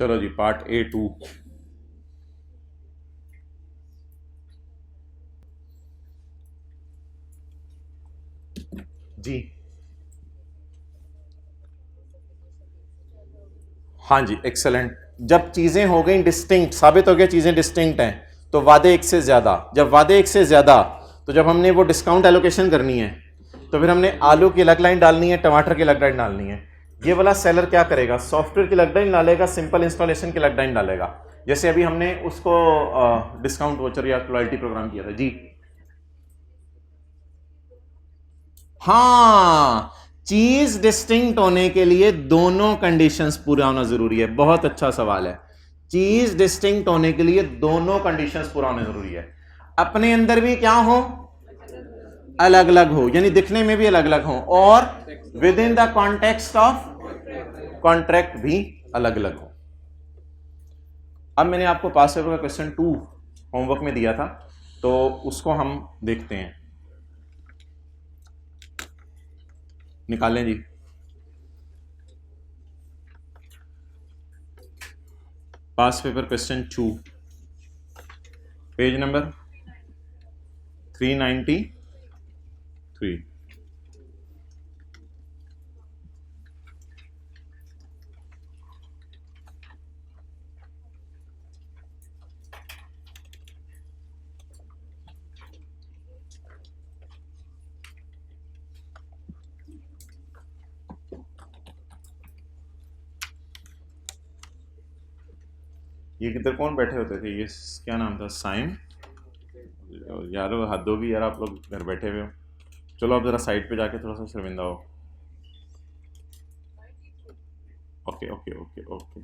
चलो जी, part A2। जी हाँ जी, excellent. जब चीजें हो गई डिस्टिंक्ट, साबित हो गया चीजें डिस्टिंक्ट हैं, तो वादे एक से ज्यादा, जब वादे एक से ज्यादा, तो जब हमने वो डिस्काउंट एलोकेशन करनी है तो फिर हमने आलू की अलग लाइन डालनी है, टमाटर की अलग लाइन डालनी है। ये वाला सेलर क्या करेगा, सॉफ्टवेयर की अलग लाइन डालेगा, सिंपल इंस्टॉलेशन की अलग लाइन डालेगा। जैसे अभी हमने उसको डिस्काउंट वोचर या लॉयल्टी प्रोग्राम किया था जी। हाँ, चीज डिस्टिंक्ट होने के लिए दोनों कंडीशंस पूरा होना जरूरी है। बहुत अच्छा सवाल है। चीज डिस्टिंक्ट होने के लिए दोनों कंडीशंस पूरा होना जरूरी है। अपने अंदर भी क्या हो, अलग अलग हो, यानी दिखने में भी अलग अलग हो, और with in the context of contract भी अलग अलग हो। अब मैंने आपको पास पेपर का क्वेश्चन 2 होमवर्क में दिया था, तो उसको हम देखते हैं। निकालें जी। पास पेपर क्वेश्चन 2, पेज नंबर 393। ये किधर कौन बैठे होते थे, ये क्या नाम था, साइम यार, हद होगी यार, आप लोग घर बैठे हुए हो। चलो आप जरा साइड पे जाके थोड़ा सा शर्मिंदा हो। Okay okay okay okay.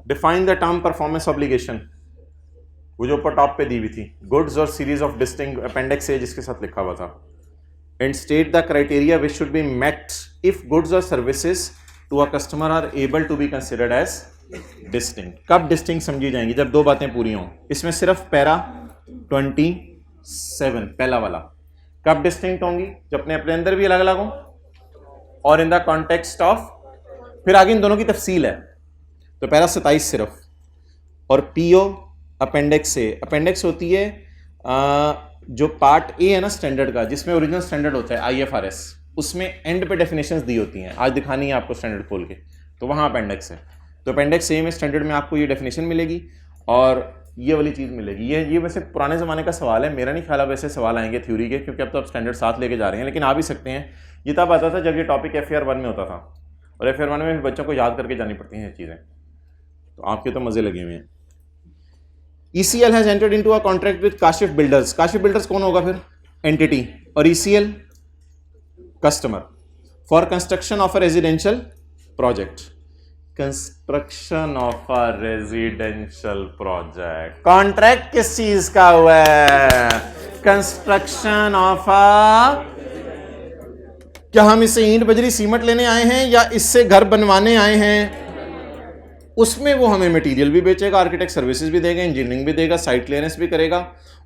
Define the term performance obligation, वो जो ऊपर टॉप पे दी हुई थी, गुड्स और series of distinct, appendix A जिसके साथ लिखा हुआ था। And state the criteria which should be met if goods और services to a customer are able to be considered as distinct. कब डिस्टिंक्ट समझी जाएंगी, जब दो बातें पूरी हों। इसमें सिर्फ पैरा 27 पहला वाला, कब डिस्टिंक्ट होंगी, जब अपने अपने अंदर भी अलग अलग हों और इन द कॉन्टेक्स्ट ऑफ, फिर आगे इन दोनों की तफसील है। तो पैरा 27 सिर्फ, और पीओ अपेंडिक्स ए, अपेंडिक्स होती है जो पार्ट ए है ना स्टैंडर्ड का, जिसमें ओरिजिनल स्टैंडर्ड होता है आईएफआरएस, उसमें एंड पे डेफिनेशंस दी होती हैं। आज दिखानी है आपको स्टैंडर्ड खोल के, तो वहाँ अपेंडिक्स है। तो अपेंडिक्स ए में स्टैंडर्ड में आपको ये डेफिनेशन मिलेगी और ये वाली चीज़ मिलेगी। ये वैसे पुराने ज़माने का सवाल है, मेरा नहीं ख्याल अब वैसे सवाल आएंगे थ्योरी के, क्योंकि अब तो आप स्टैंडर्ड साथ लेके जा रहे हैं, लेकिन आ भी सकते हैं। ये तब आता था जब ये टॉपिक FAR 1 में होता था, और FAR 1 में बच्चों को याद करके जानी पड़ती हैं ये चीज़ें। तो आपके तो मज़े लगे हुए हैं। ECL has entered into a contract with Kashif builders. Kashif builders कौन होगा फिर, एंटिटी, और ECL customer, for construction of a residential project. Construction of a residential project, contract किस चीज का हुआ है, कंस्ट्रक्शन ऑफ अ, क्या हम इससे ईंट बजरी सीमेंट लेने आए हैं या इससे घर बनवाने आए हैं। उसमें वो हमें मटेरियल भी बेचेगा, आर्किटेक्ट सर्विसेज भी देगा, इंजीनियरिंग भी देगा, साइट क्लियरेंस भी करेगा,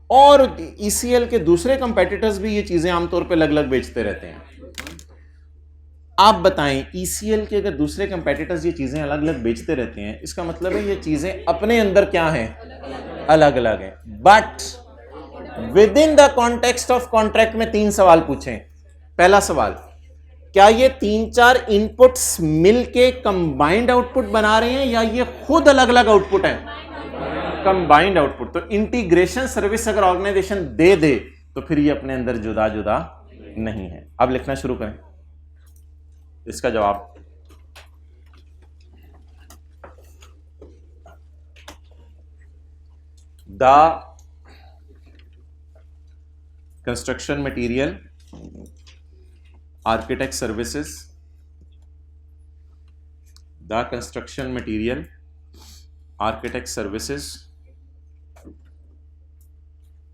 और ECL के दूसरे कंपेटिटर्स भी ये चीजें आमतौर पे अलग अलग बेचते रहते हैं। आप बताएं, ECL के अगर दूसरे कंपेटिटर्स ये चीजें अलग अलग बेचते रहते हैं, इसका मतलब है ये चीजें अपने अंदर क्या है, अलग अलग है। But with in the context of contract में 3 सवाल पूछें। पहला सवाल, क्या ये 3-4 इनपुट्स मिलके कंबाइंड आउटपुट बना रहे हैं या ये खुद अलग अलग आउटपुट है, कंबाइंड आउटपुट। तो इंटीग्रेशन सर्विस अगर ऑर्गेनाइजेशन दे दे तो फिर ये अपने अंदर जुदा जुदा नहीं है। अब लिखना शुरू करें इसका जवाब। The construction material architect services, the construction material architect services,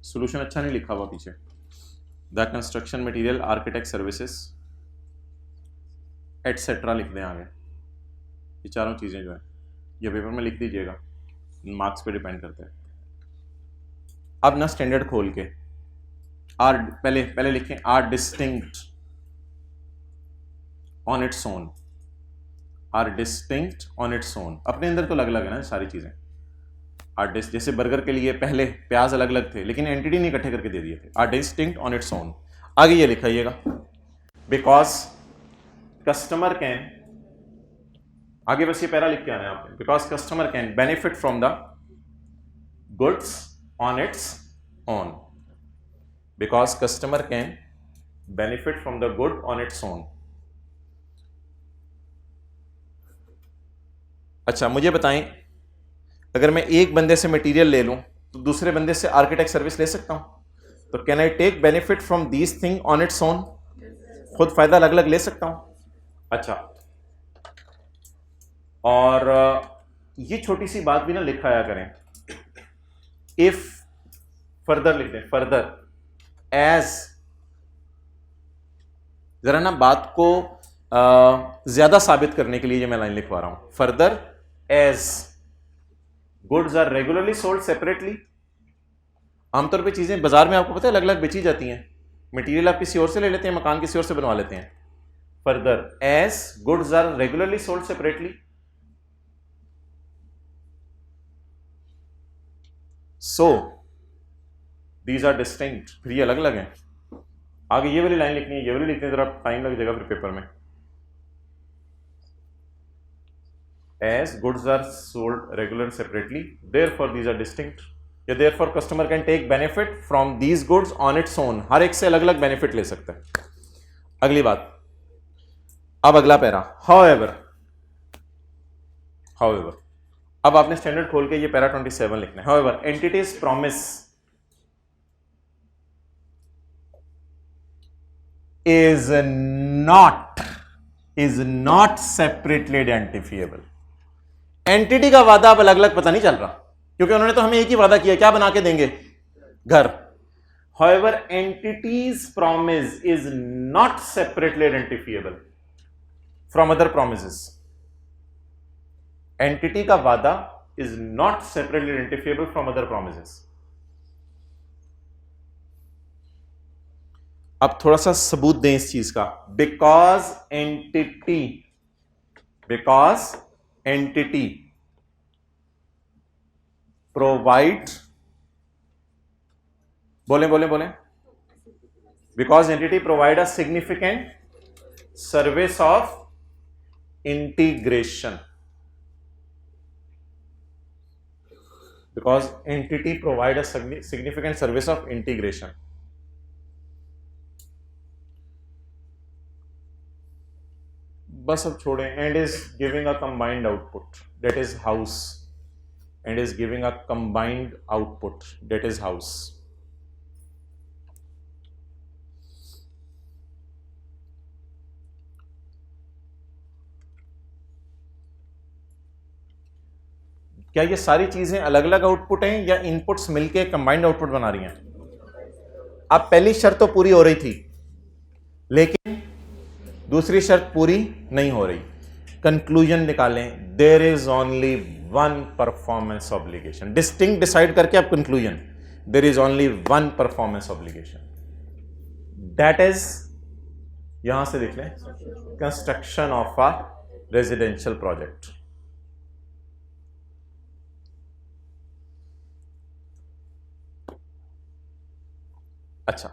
solution अच्छा नहीं लिखा हुआ पीछे, the construction material architect services etcetera लिख दें आगे। ये चारों चीजें जो है ये पेपर में लिख दीजिएगा, मार्क्स पे डिपेंड करते हैं। अब ना स्टैंडर्ड खोल के आर पहले लिखें, are distinct on its own, are distinct on its own. अपने अंदर तो अलग अलग है ना सारी चीजें। आर जैसे बर्गर के लिए पहले प्याज अलग अलग थे लेकिन एंटिटी नहीं इकट्ठे करके दे दिए थे। Are distinct on its own. आगे ये लिखाइएगा, बिकॉज कस्टमर कैन, आगे बस ये पैरा लिख के आना है आपने, because customer can benefit from the goods on its own, because customer can benefit from the good on its own. अच्छा मुझे बताएं, अगर मैं एक बंदे से मटेरियल ले लूं तो दूसरे बंदे से आर्किटेक्ट सर्विस ले सकता हूं? तो can I take benefit from these thing on its own? खुद फायदा अलग अलग ले सकता हूं। अच्छा, और ये छोटी सी बात भी ना लिखाया करें, इफ फर्दर लिख दें, फर्दर एज, जरा ना बात को ज्यादा साबित करने के लिए ये मैं लाइन लिखवा रहा हूं, further as goods are regularly sold separately. आमतौर पे चीजें बाजार में आपको पता है अलग अलग बेची जाती हैं, मटेरियल आप किसी और से ले लेते हैं, मकान किसी और से बनवा लेते हैं। Further as goods are regularly sold separately, so these are distinct, फिर ये अलग अलग हैं। आगे ये वाली लाइन लिखनी है, ये वाली लिखनी है, जरा टाइम लग जाएगा फिर पेपर में। As goods are sold regularly separately, therefore these are distinct, या therefore customer can take benefit from these goods on its own। हर एक से अलग अलग बेनिफिट ले सकता है। अगली बात, अब अगला पैरा, however, अब आपने स्टैंडर्ड खोल के ये पैरा 27 लिखना है। however entities promise is not separately identifiable। Entity का वादा अब अलग अलग पता नहीं चल रहा, क्योंकि उन्होंने तो हमें एक ही वादा किया, क्या बना के देंगे? घर। However entities promise is not separately identifiable from other promises। Entity का वादा is not separately identifiable from other promises। अब थोड़ा सा सबूत दें इस चीज का, बिकॉज एंटिटी प्रोवाइड, बोले because entity provide a significant service of integration, because entity provide a significant service of integration. बस अब छोड़ें, and is giving a combined output that is house, and is giving a combined output that is house. क्या ये सारी चीजें अलग अलग output हैं या इनपुट्स मिलके कंबाइंड आउटपुट बना रही हैं? अब पहली शर्त तो पूरी हो रही थी लेकिन दूसरी शर्त पूरी नहीं हो रही। कंक्लूजन निकालें, there is only one performance obligation. Distinct डिसाइड करके आप conclusion, there is only one performance obligation, that is, यहां से लिख लें, construction of a residential project. अच्छा,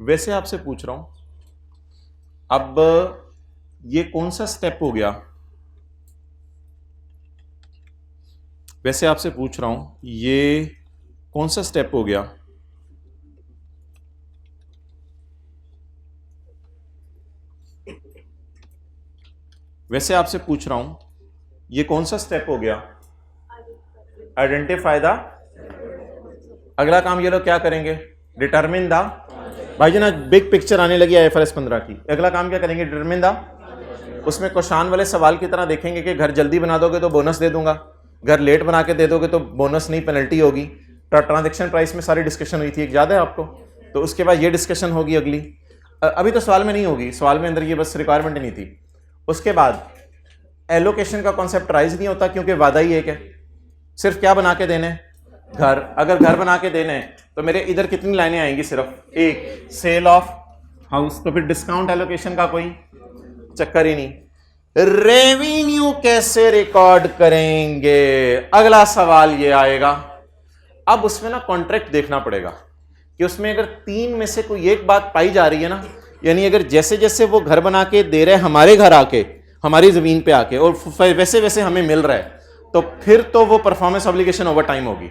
वैसे आपसे पूछ रहा हूं, अब ये कौन सा स्टेप हो गया? वैसे आपसे पूछ रहा हूं, ये कौन सा स्टेप हो गया? वैसे आपसे पूछ रहा हूं, ये कौन सा स्टेप हो गया? Identify the. अगला काम ये लोग क्या करेंगे? Determine the. भाई जी ना बिग पिक्चर आने लगी IFRS 15 की। अगला काम क्या करेंगे? Determine the. उसमें क्वेश्चन वाले सवाल की तरह देखेंगे कि घर जल्दी बना दोगे तो बोनस दे दूंगा, घर लेट बना के दे दोगे तो बोनस नहीं पेनल्टी होगी। ट्रांजैक्शन प्राइस में सारी डिस्कशन हुई थी, एक याद है आपको? तो उसके बाद ये डिस्कशन होगी अगली, अभी तो सवाल में नहीं होगी, सवाल में अंदर ये बस रिक्वायरमेंट नहीं थी। उसके बाद एलोकेशन का कॉन्सेप्ट राइज नहीं होता क्योंकि वादा ही एक है, सिर्फ क्या बना के देने? घर। अगर घर बना के देने तो मेरे इधर कितनी लाइनें आएंगी? सिर्फ एक, सेल ऑफ हाउस, तो फिर डिस्काउंट एलोकेशन का कोई चक्कर ही नहीं। रेवेन्यू कैसे रिकॉर्ड करेंगे, अगला सवाल ये आएगा। अब उसमें ना कॉन्ट्रैक्ट देखना पड़ेगा कि उसमें अगर तीन में से कोई एक बात पाई जा रही है ना, यानी अगर जैसे जैसे वो घर बना के दे रहे हैं हमारे घर आके, हमारी जमीन पे आके, और वैसे वैसे हमें मिल रहा है, तो फिर तो वो परफॉर्मेंस ऑब्लिगेशन ओवर टाइम होगी।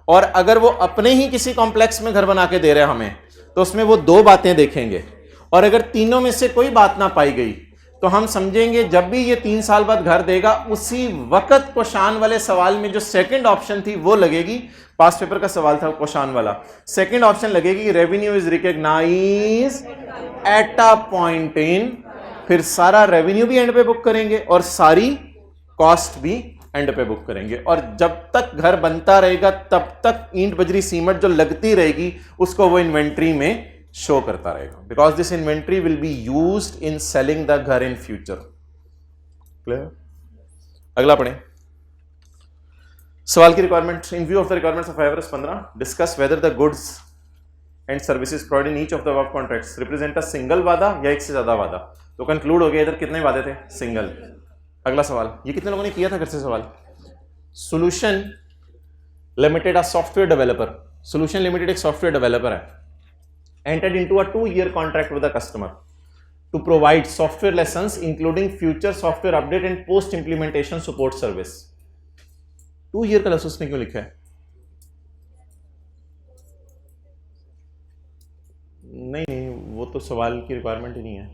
और अगर वो अपने ही किसी कॉम्प्लेक्स में घर बना के दे रहे हैं हमें, तो उसमें वो दो बातें देखेंगे। और अगर तीनों में से कोई बात ना पाई गई तो हम समझेंगे जब भी ये 3 साल बाद घर देगा, उसी वक्त क्वेश्चन वाले सवाल में जो सेकंड ऑप्शन थी वो लगेगी। पास पेपर का सवाल था क्वेश्चन वाला, सेकंड ऑप्शन लगेगी revenue is recognise at a point in, फिर सारा रेवेन्यू भी एंड पे बुक करेंगे और सारी कॉस्ट भी एंड पे बुक करेंगे। और जब तक घर बनता रहेगा तब तक ईंट बजरी सीमेंट जो लगती रहेगी उसको वो इन्वेंट्री में शो करता रहेगा, because this inventory will be used in selling the घर इन फ्यूचर। क्लियर? अगला पढ़ें। सवाल की requirement, in view of the requirements of IFRS 15 discuss whether the goods and services provided in each of the above contracts represent a single वादा या एक से ज्यादा वादा। तो कंक्लूड हो गया, इधर कितने वादे थे? सिंगल। अगला सवाल, ये कितने लोगों ने किया था घर से सवाल? Solution limited a software developer, solution limited एक सॉफ्टवेयर डेवलपर है, entered into a 2-year contract with the customer to provide software license including future software update and post implementation support service। 2 year का licence ने क्यों लिखा है? नहीं, वो तो सवाल की रिक्वायरमेंट ही नहीं है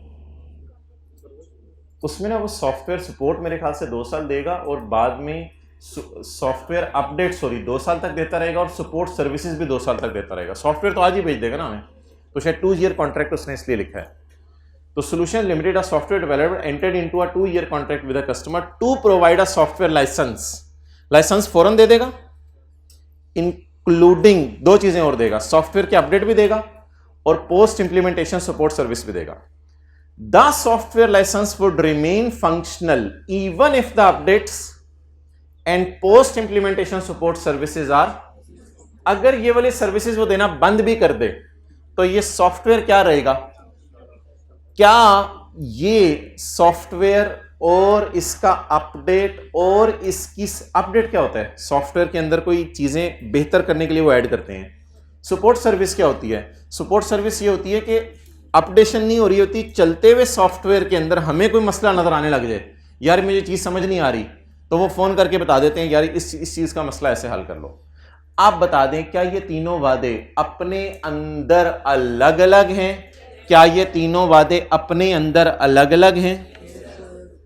उसमें ना। वो सॉफ्टवेयर सपोर्ट मेरे ख्याल से 2 साल देगा और बाद में सॉफ्टवेयर अपडेट 2 साल तक देता रहेगा और सपोर्ट सर्विसेज भी 2 साल तक देता रहेगा। सॉफ्टवेयर तो आज ही भेज देगा ना हमें, तो शायद 2 year कॉन्ट्रैक्ट उसने इसलिए लिखा है। तो solution limited a software developer entered into a 2 year contract with a customer to provide a software licence. Licence फौरन दे देगा, इंक्लूडिंग 2 चीजें और देगा, सॉफ्टवेयर के अपडेट भी देगा और पोस्ट इंप्लीमेंटेशन सपोर्ट सर्विस भी देगा। The software licence would remain functional even if the updates and post implementation support services are, अगर ये वाली सर्विसेज वो देना बंद भी कर दे तो ये सॉफ्टवेयर क्या रहेगा? क्या ये सॉफ्टवेयर और इसका अपडेट और इसकी अपडेट क्या होता है? सॉफ्टवेयर के अंदर कोई चीजें बेहतर करने के लिए वो ऐड करते हैं। सपोर्ट सर्विस क्या होती है? सपोर्ट सर्विस ये होती है कि अपडेशन नहीं हो रही होती, चलते हुए सॉफ्टवेयर के अंदर हमें कोई मसला नजर आने लग जाए, यार मुझे चीज समझ नहीं आ रही, तो वो फोन करके बता देते हैं यार इस चीज का मसला ऐसे हल कर लो। आप बता दें क्या ये तीनों वादे अपने अंदर अलग अलग हैं? क्या ये तीनों वादे अपने अंदर अलग अलग हैं?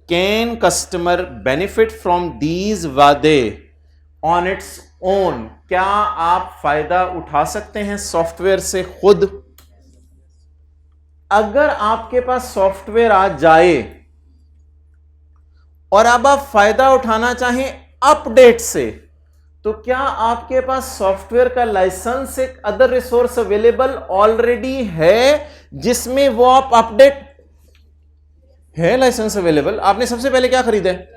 Can customer benefit from these वादे ऑन इट्स ओन? क्या आप फायदा उठा सकते हैं सॉफ्टवेयर से खुद? अगर आपके पास सॉफ्टवेयर आ जाए और अब आप फायदा उठाना चाहें अपडेट से, तो क्या आपके पास सॉफ्टवेयर का लाइसेंस एक अदर रिसोर्स अवेलेबल ऑलरेडी है जिसमें वो आप अपडेट है? Licence available. आपने सबसे पहले क्या खरीदा है?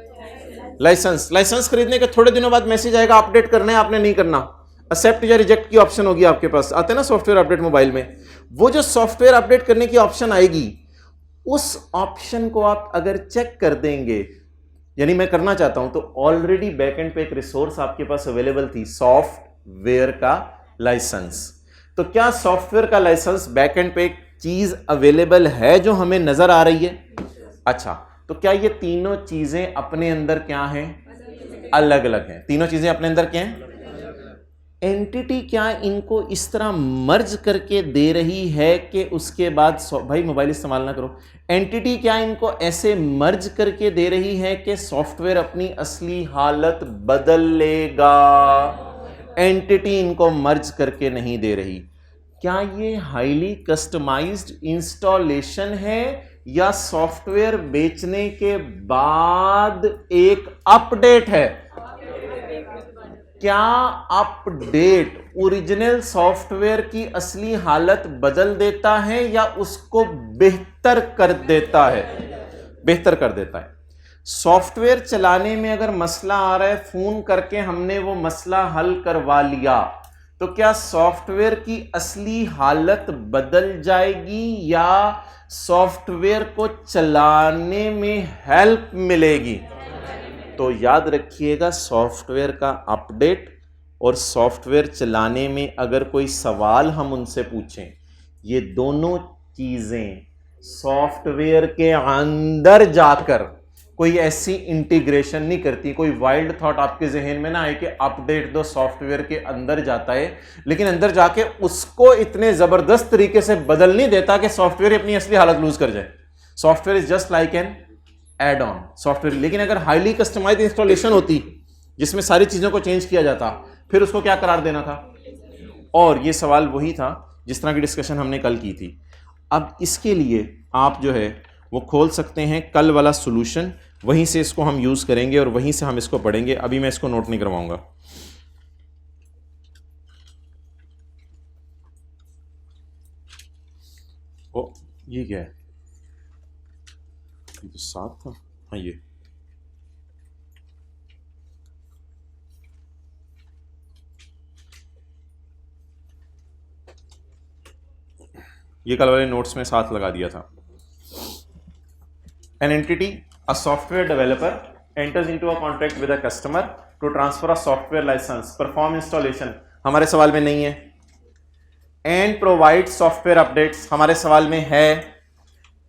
लाइसेंस। लाइसेंस खरीदने के थोड़े दिनों बाद मैसेज आएगा अपडेट करना है, आपने नहीं करना, एक्सेप्ट या रिजेक्ट की ऑप्शन होगी आपके पास, आते ना सॉफ्टवेयर अपडेट मोबाइल में। वो जो सॉफ्टवेयर अपडेट करने की ऑप्शन आएगी, उस ऑप्शन को आप अगर चेक कर देंगे, यानी मैं करना चाहता हूं, तो ऑलरेडी बैकएंड पे एक रिसोर्स आपके पास अवेलेबल थी, सॉफ्टवेयर का लाइसेंस। तो क्या सॉफ्टवेयर का लाइसेंस बैकएंड पे एक चीज अवेलेबल है जो हमें नजर आ रही है? अच्छा, तो क्या ये तीनों चीजें अपने अंदर क्या हैं? अलग अलग हैं। तीनों चीजें अपने अंदर क्या हैं? एंटिटी क्या इनको इस तरह मर्ज करके दे रही है कि उसके बाद, भाई मोबाइल इस्तेमाल ना करो, एंटिटी क्या इनको ऐसे मर्ज करके दे रही है कि सॉफ्टवेयर अपनी असली हालत बदल लेगा? एंटिटी इनको मर्ज करके नहीं दे रही। क्या ये हाईली कस्टमाइज्ड इंस्टॉलेशन है या सॉफ्टवेयर बेचने के बाद एक अपडेट है? क्या अपडेट ओरिजिनल सॉफ्टवेयर की असली हालत बदल देता है या उसको बेहतर कर देता है? बेहतर कर देता है। सॉफ्टवेयर चलाने में अगर मसला आ रहा है, फोन करके हमने वो मसला हल करवा लिया, तो क्या सॉफ्टवेयर की असली हालत बदल जाएगी या सॉफ्टवेयर को चलाने में हेल्प मिलेगी? तो याद रखिएगा, सॉफ्टवेयर का अपडेट और सॉफ्टवेयर चलाने में अगर कोई सवाल हम उनसे पूछें, ये दोनों चीजें सॉफ्टवेयर के अंदर जाकर कोई ऐसी इंटीग्रेशन नहीं करती। कोई वाइल्ड थॉट आपके जहन में ना आए कि अपडेट दो सॉफ्टवेयर के अंदर जाता है, लेकिन अंदर जाके उसको इतने जबरदस्त तरीके से बदल नहीं देता कि सॉफ्टवेयर अपनी असली हालत लूज कर जाए। Software is just like an add on software. लेकिन अगर हाईली कस्टमाइज्ड इंस्टॉलेशन होती जिसमें सारी चीजों को चेंज किया जाता, फिर उसको क्या करार देना था? और ये सवाल वही था जिस तरह की डिस्कशन हमने कल की थी। अब इसके लिए आप जो है वो खोल सकते हैं कल वाला सॉल्यूशन, वहीं से इसको हम यूज करेंगे और वहीं से हम इसको पढ़ेंगे। अभी मैं इसको नोट नहीं करवाऊंगा। ओ ये क्या है? ये तो 7 था। हाँ ये कल वाले नोट्स में 7 लगा दिया था। An entity, a software developer enters into a contract with a customer to transfer a software license, perform installation, हमारे सवाल में नहीं है, and provide software updates, हमारे सवाल में है,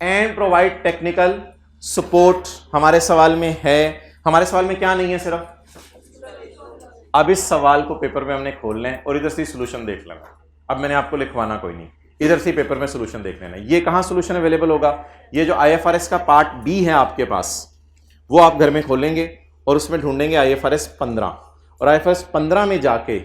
and provide technical support, हमारे सवाल में है। हमारे सवाल में क्या नहीं है? सिर्फ अब इस सवाल को पेपर में हमने खोल लें और इधर से सॉल्यूशन देख लेना। अब मैंने आपको लिखवाना कोई नहीं, इधर से पेपर में सॉल्यूशन देख लेना। ये कहां सॉल्यूशन अवेलेबल होगा? ये जो IFRS का पार्ट बी है आपके पास, वो आप घर में खोलेंगे और उसमें ढूंढेंगे IFRS 15, और IFRS 15 में जाके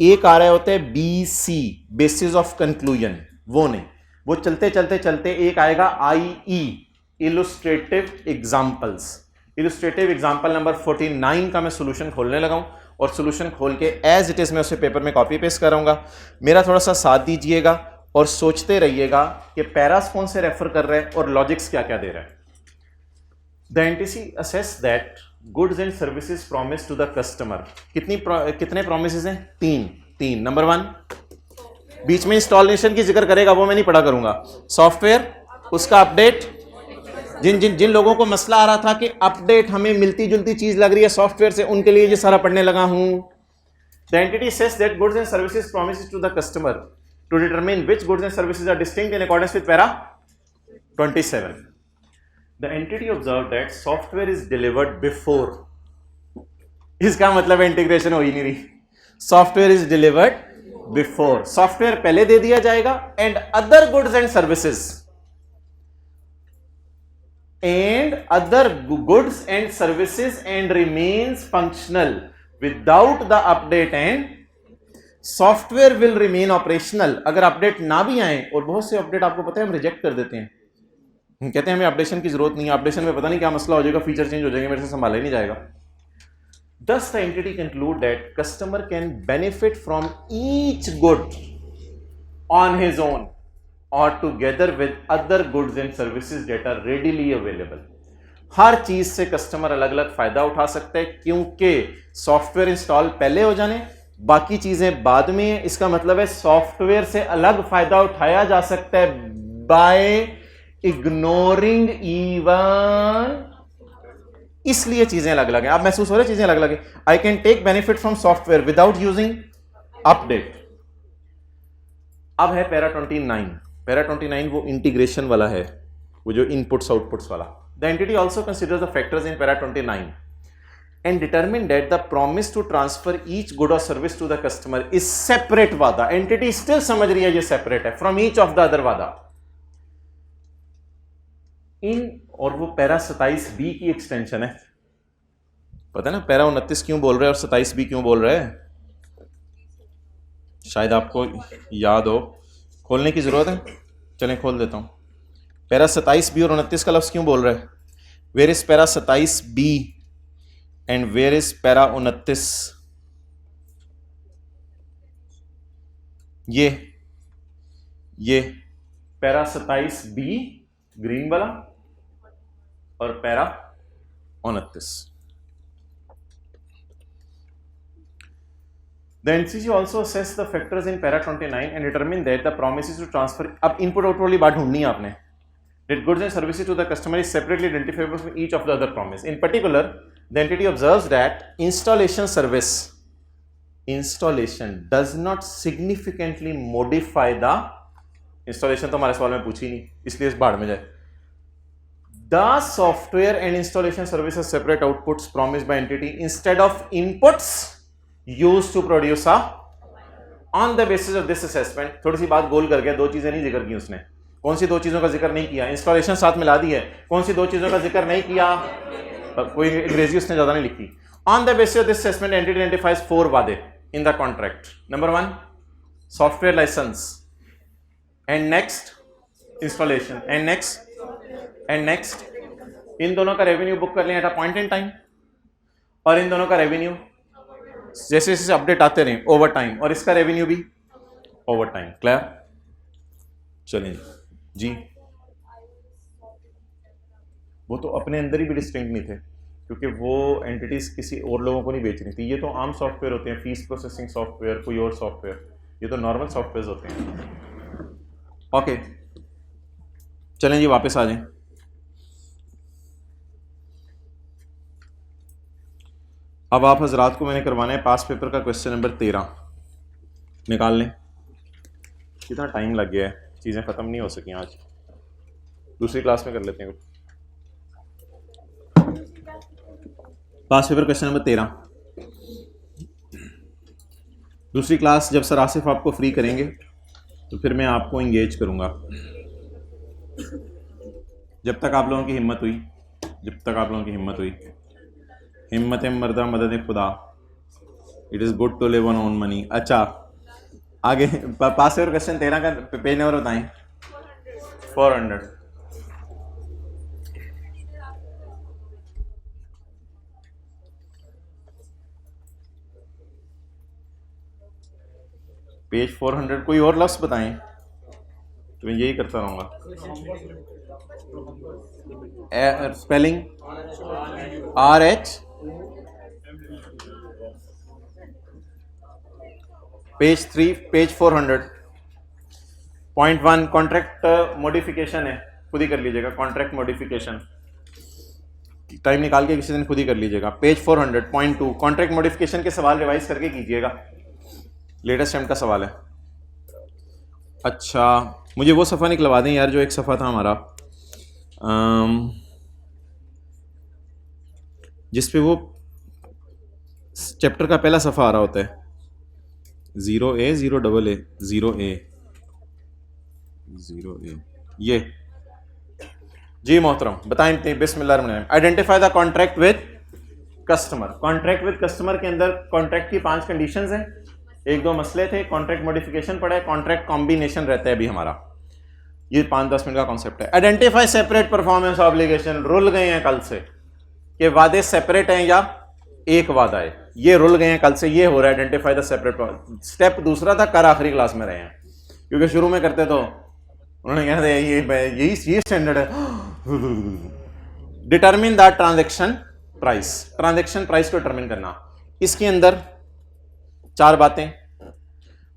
एक आ रहा होता है BC, बेसिस ऑफ कंक्लूजन। वो नहीं, वो चलते चलते चलते एक आएगा IE, इलुस्ट्रेटिव एग्जाम्पल्स। इलुस्ट्रेटिव एग्जाम्पल नंबर 49 का मैं सॉल्यूशन खोलने लगा हूं, और सॉल्यूशन खोल के एज इट इज मैं उसे पेपर में कॉपी पेस्ट कराऊंगा। मेरा थोड़ा सा साथ दीजिएगा और सोचते रहिएगा कि पैरास कौन से रेफर कर रहे हैं और लॉजिक्स क्या क्या दे रहे हैं। The NTC assess that goods and services promise to the customer. कितने प्रॉमिसेस हैं? 3। नंबर 1, बीच में इंस्टॉलेशन की जिक्र करेगा, वो मैं नहीं पढ़ा करूंगा। सॉफ्टवेयर, उसका अपडेट। जिन लोगों को मसला आ रहा था कि अपडेट हमें मिलती जुलती चीज लग रही है सॉफ्टवेयर से, उनके लिए ये सारा पढ़ने लगा हूं। The entity says that goods and services promises to the customer to determine which goods and services are distinct in accordance with para 27। The entity observe that software is delivered before. इसका मतलब integration हो ही नहीं रही। Software is delivered before, software पहले दे दिया जाएगा, and other goods and services and remains functional without the update, and software will remain operational। अगर अपडेट ना भी आए, और बहुत से अपडेट आपको पता है हम रिजेक्ट कर देते हैं, हम कहते हैं हमें अपडेशन की जरूरत नहीं है, अपडेशन में पता नहीं क्या मसला हो जाएगा, फीचर चेंज हो जाएंगे, मेरे से संभाला ही नहीं जाएगा। Thus the entity conclude that customer can benefit from each good on his own or together with other goods and services that are readily available। हर चीज से कस्टमर अलग अलग फायदा उठा सकता है, क्योंकि सॉफ्टवेयर इंस्टॉल पहले हो जाने, बाकी चीजें बाद में। इसका मतलब है सॉफ्टवेयर से अलग फायदा उठाया जा सकता है बाय इग्नोरिंग इवन। इसलिए चीजें अलग अलग हैं। आप महसूस हो रहे चीजें अलग अलग हैं। I can take benefit from software without using update. अब है पैरा 29। पैरा 29 वो इंटीग्रेशन वाला है, वो जो इनपुट्स आउटपुट्स वाला। The entity also considers the factors in para 29 and determine that the promise to transfer each good और service to the customer is separate वादा। एंटिटी स्टिल समझ रही है ये सेपरेट है from each of the other वादा। और वो पैरा 27B की एक्सटेंशन है। पता है ना पैरा 29 क्यों बोल रहे हैं और 27B क्यों बोल रहे हैं? शायद आपको याद हो, खोलने की जरूरत है। चलें खोल देता हूं। पैरा 27B और 29 का लफ्ज क्यों बोल रहे हैं? Where is para 27B and where is para 29? ये पैरा 27B ग्रीन वाला और para 29। The NCC also assess the factors in para 29 and determine that the promises to transfer. अब input output वाली बात ढूंढनी है आपने. That goods and services to the customer is separately identifiable from each of the other promise. In particular, the entity observes that installation does not significantly modify the installation. तो हमारे सवाल में पूछी नहीं, इसलिए इस बाढ़ में जाए. The software and installation services separate outputs promised by entity instead of inputs used to produce a. On the basis of this assessment, थोड़ी सी बात गोल कर गया, दो चीजें नहीं जिक्र की उसने. कौन सी दो चीजों का जिक्र नहीं किया? इंस्टॉलेशन साथ मिला दी है. कौन सी दो चीजों का जिक्र नहीं किया? कोई अंग्रेजी उसने ज्यादा नहीं लिखी. On the basis of this assessment, entity identifies 4 वादे in the contract. Number 1, software license, and next installation, and next इन दोनों का रेवेन्यू बुक कर लें eight a point in time, और इन दोनों का रेवेन्यू जैसे जैसे अपडेट आते रहे ओवर टाइम, और इसका रेवेन्यू भी ओवर टाइम. क्लियर? चलिए जी. वो तो अपने अंदर ही भी डिस्टिंक्ट नहीं थे, क्योंकि वो एंटिटीज किसी और लोगों को नहीं बेच रही थी. ये तो आम सॉफ्टवेयर होते हैं, फीस प्रोसेसिंग सॉफ्टवेयर, कोई और सॉफ्टवेयर. ये तो नॉर्मल सॉफ्टवेयर होते हैं. ओके, चलें जी वापस आ जाएं. अब आप हजरात को मैंने करवाना है पास पेपर का क्वेश्चन नंबर 13. निकाल लें. कितना टाइम लग गया है, चीज़ें ख़त्म नहीं हो सकी आज. दूसरी क्लास में कर लेते हैं. पास पेपर क्वेश्चन नंबर 13. दूसरी क्लास जब सर आसिफ आपको फ्री करेंगे तो फिर मैं आपको इंगेज करूँगा. जब तक आप लोगों की हिम्मत हुई, हिम्मत मर्दा मदद खुदा. It is good to live on own money. अच्छा, आगे पास पेपर क्वेश्चन 13 का पेज नंबर बताएं. 400. पेज 400. कोई और लफ्ज़ बताएं तो मैं यही करता रहूँगा. Spelling RH. Page 3, page 400. Point 1 contract modification है, खुद ही कर लीजिएगा. कॉन्ट्रैक्ट मॉडिफिकेशन टाइम निकाल के किसी दिन खुद ही कर लीजिएगा. पेज 400. पॉइंट 2 कॉन्ट्रैक्ट मॉडिफिकेशन के सवाल रिवाइज करके कीजिएगा. लेटेस्ट टाइम का सवाल है. अच्छा, मुझे वो सफ़ा निकलवा दें यार, जो एक सफ़ा था हमारा जिस पे वो चैप्टर का पहला सफ़ा आ रहा होता है. 0A 0AA 0A ये जी मोहतरम बताएं. बिस्मिल्लाह. Identify the contract with customer. Contract with customer के अंदर कॉन्ट्रैक्ट की 5 कंडीशंस हैं. 1-2 मसले थे. कॉन्ट्रैक्ट मॉडिफिकेशन पड़ा है, कॉन्ट्रैक्ट कॉम्बिनेशन रहता है अभी हमारा. ये 5-10 मिनट का कॉन्सेप्ट है. Identify separate performance obligation. Rule गए हैं कल से कि वादे सेपरेट हैं या एक वादा है. ये रुल गए हैं कल से. ये हो रहा है आइडेंटिफाई द सेपरेट. स्टेप दूसरा था, कर आखिरी क्लास में रहे हैं, क्योंकि शुरू में करते तो उन्होंने कहना था यही स्टैंडर्ड है. Determine the transaction price. Transaction price को डिटरमिन करना. इसके अंदर 4 बातें.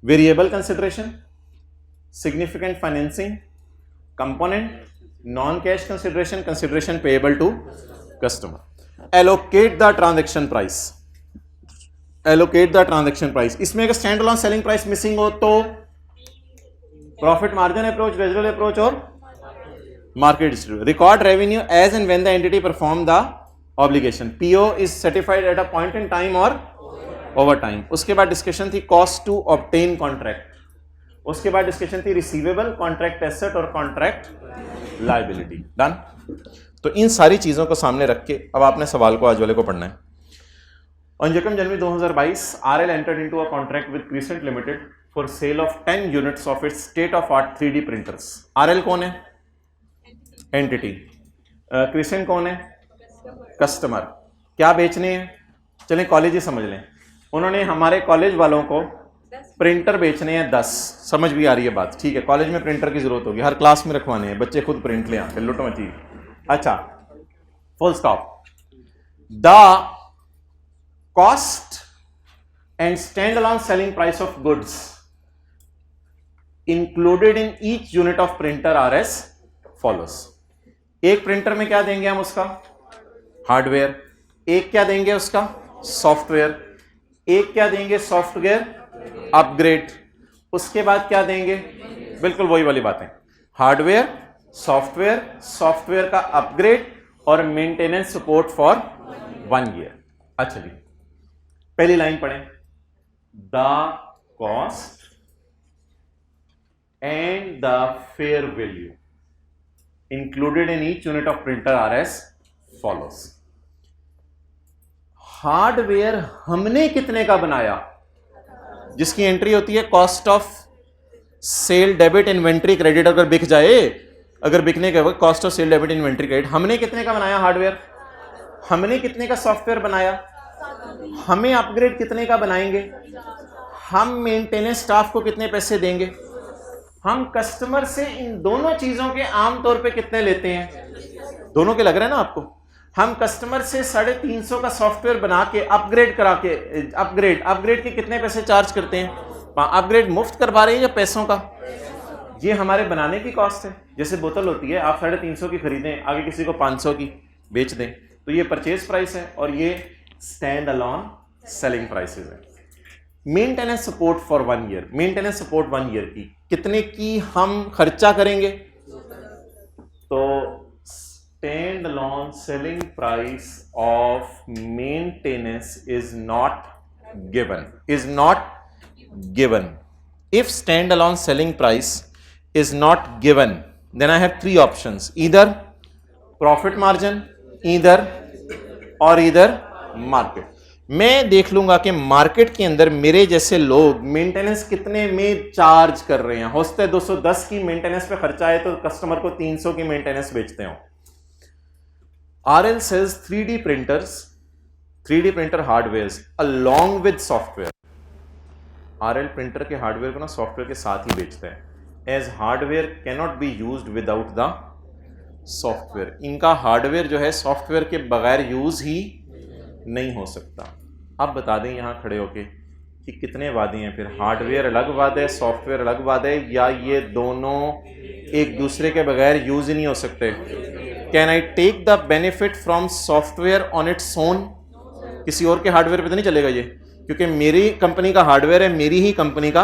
Variable consideration, significant financing component, non cash consideration, consideration payable to customer. Allocate the transaction price. Allocate the transaction price. इसमें अगर stand alone selling price missing हो तो profit margin approach, residual approach और market distribution. Record revenue as and when the entity perform the obligation. PO is certified at a point in time और over time. उसके बाद discussion थी cost to obtain contract. उसके बाद discussion थी receivable, contract asset और contract liability. Done. तो इन सारी चीजों को सामने रख के अब आपने सवाल को आज वाले को पढ़ना है. On January 2022, RL entered into a contract with Crescent Limited for sale of 10 units of its state-of-art 3D printers. RL कौन है? Entity. Crescent कौन है? Customer. क्या बेचने हैं? चलें कॉलेज ही समझ लें. उन्होंने हमारे कॉलेज वालों को प्रिंटर बेचने हैं 10. समझ भी आ रही है बात? ठीक है, कॉलेज में प्रिंटर की जरूरत होगी, हर क्लास में रखवाने हैं, बच्चे खुद प्रिंट ले आते, लुटो मची. अच्छा, full stop. The cost and standalone selling price of goods included in each unit of printer are as follows. एक प्रिंटर में क्या देंगे हम उसका हार्डवेयर, एक क्या देंगे उसका सॉफ्टवेयर, एक क्या देंगे सॉफ्टवेयर अपग्रेड, उसके बाद क्या देंगे, बिल्कुल वही वाली बातें, हार्डवेयर सॉफ्टवेयर, सॉफ्टवेयर का अपग्रेड और मेंटेनेंस सपोर्ट फॉर 1 ईयर. अच्छा जी, पहली लाइन पढ़ें. The cost and the fair value included in each unit of printer are as follows. Hardware हमने कितने का बनाया, जिसकी एंट्री होती है cost of sale debit inventory credit. अगर बिक जाए, अगर बिकने के वक्त cost of sale debit inventory credit, हमने कितने का बनाया हार्डवेयर, हमने कितने का सॉफ्टवेयर बनाया, हमें अपग्रेड कितने का बनाएंगे, हम मेंटेनेंस स्टाफ को कितने पैसे देंगे, हम कस्टमर से इन दोनों चीजों के आमतौर पे कितने लेते हैं, दोनों के लग रहे हैं ना आपको. हम कस्टमर से 350 का सॉफ्टवेयर बना के अपग्रेड करा के अपग्रेड के कितने पैसे चार्ज करते हैं, अपग्रेड मुफ्त करवा रहे हैं या पैसों का, ये हमारे बनाने की कॉस्ट है. जैसे बोतल होती है, आप 350 की खरीदें, आगे किसी को 500 की बेच दें, तो ये परचेज प्राइस है और ये स्टैंड अलोन सेलिंग प्राइसेस है. Maintenance support for 1 year, maintenance support 1 year की कितने की हम खर्चा करेंगे, तो stand alone selling price of maintenance is not given. If standalone selling price is not given, then I have 3 options: either profit margin, either market. मैं देख लूंगा कि मार्केट के अंदर मेरे जैसे लोग मेंटेनेंस कितने में चार्ज कर रहे हैं. हो सकता है 210 की मेंटेनेंस पे खर्चा है तो कस्टमर को 300 की मेंटेनेंस बेचते हो. RL sells 3D printer hardwares along with software. RL printer के हार्डवेयर को ना सॉफ्टवेयर के साथ ही बेचते हैं. As hardware cannot be used without the software. इनका हार्डवेयर जो है सॉफ्टवेयर के बगैर यूज ही नहीं हो सकता. अब बता दें यहाँ खड़े होके कि कितने वादे हैं, फिर हार्डवेयर अलग वादा है, सॉफ्टवेयर अलग वादा है, या ये दोनों एक दूसरे के बगैर यूज ही नहीं हो सकते. Can I take the benefit from software on its own, किसी और के हार्डवेयर पे तो नहीं चलेगा ये, क्योंकि मेरी कंपनी का हार्डवेयर है, मेरी ही कंपनी का,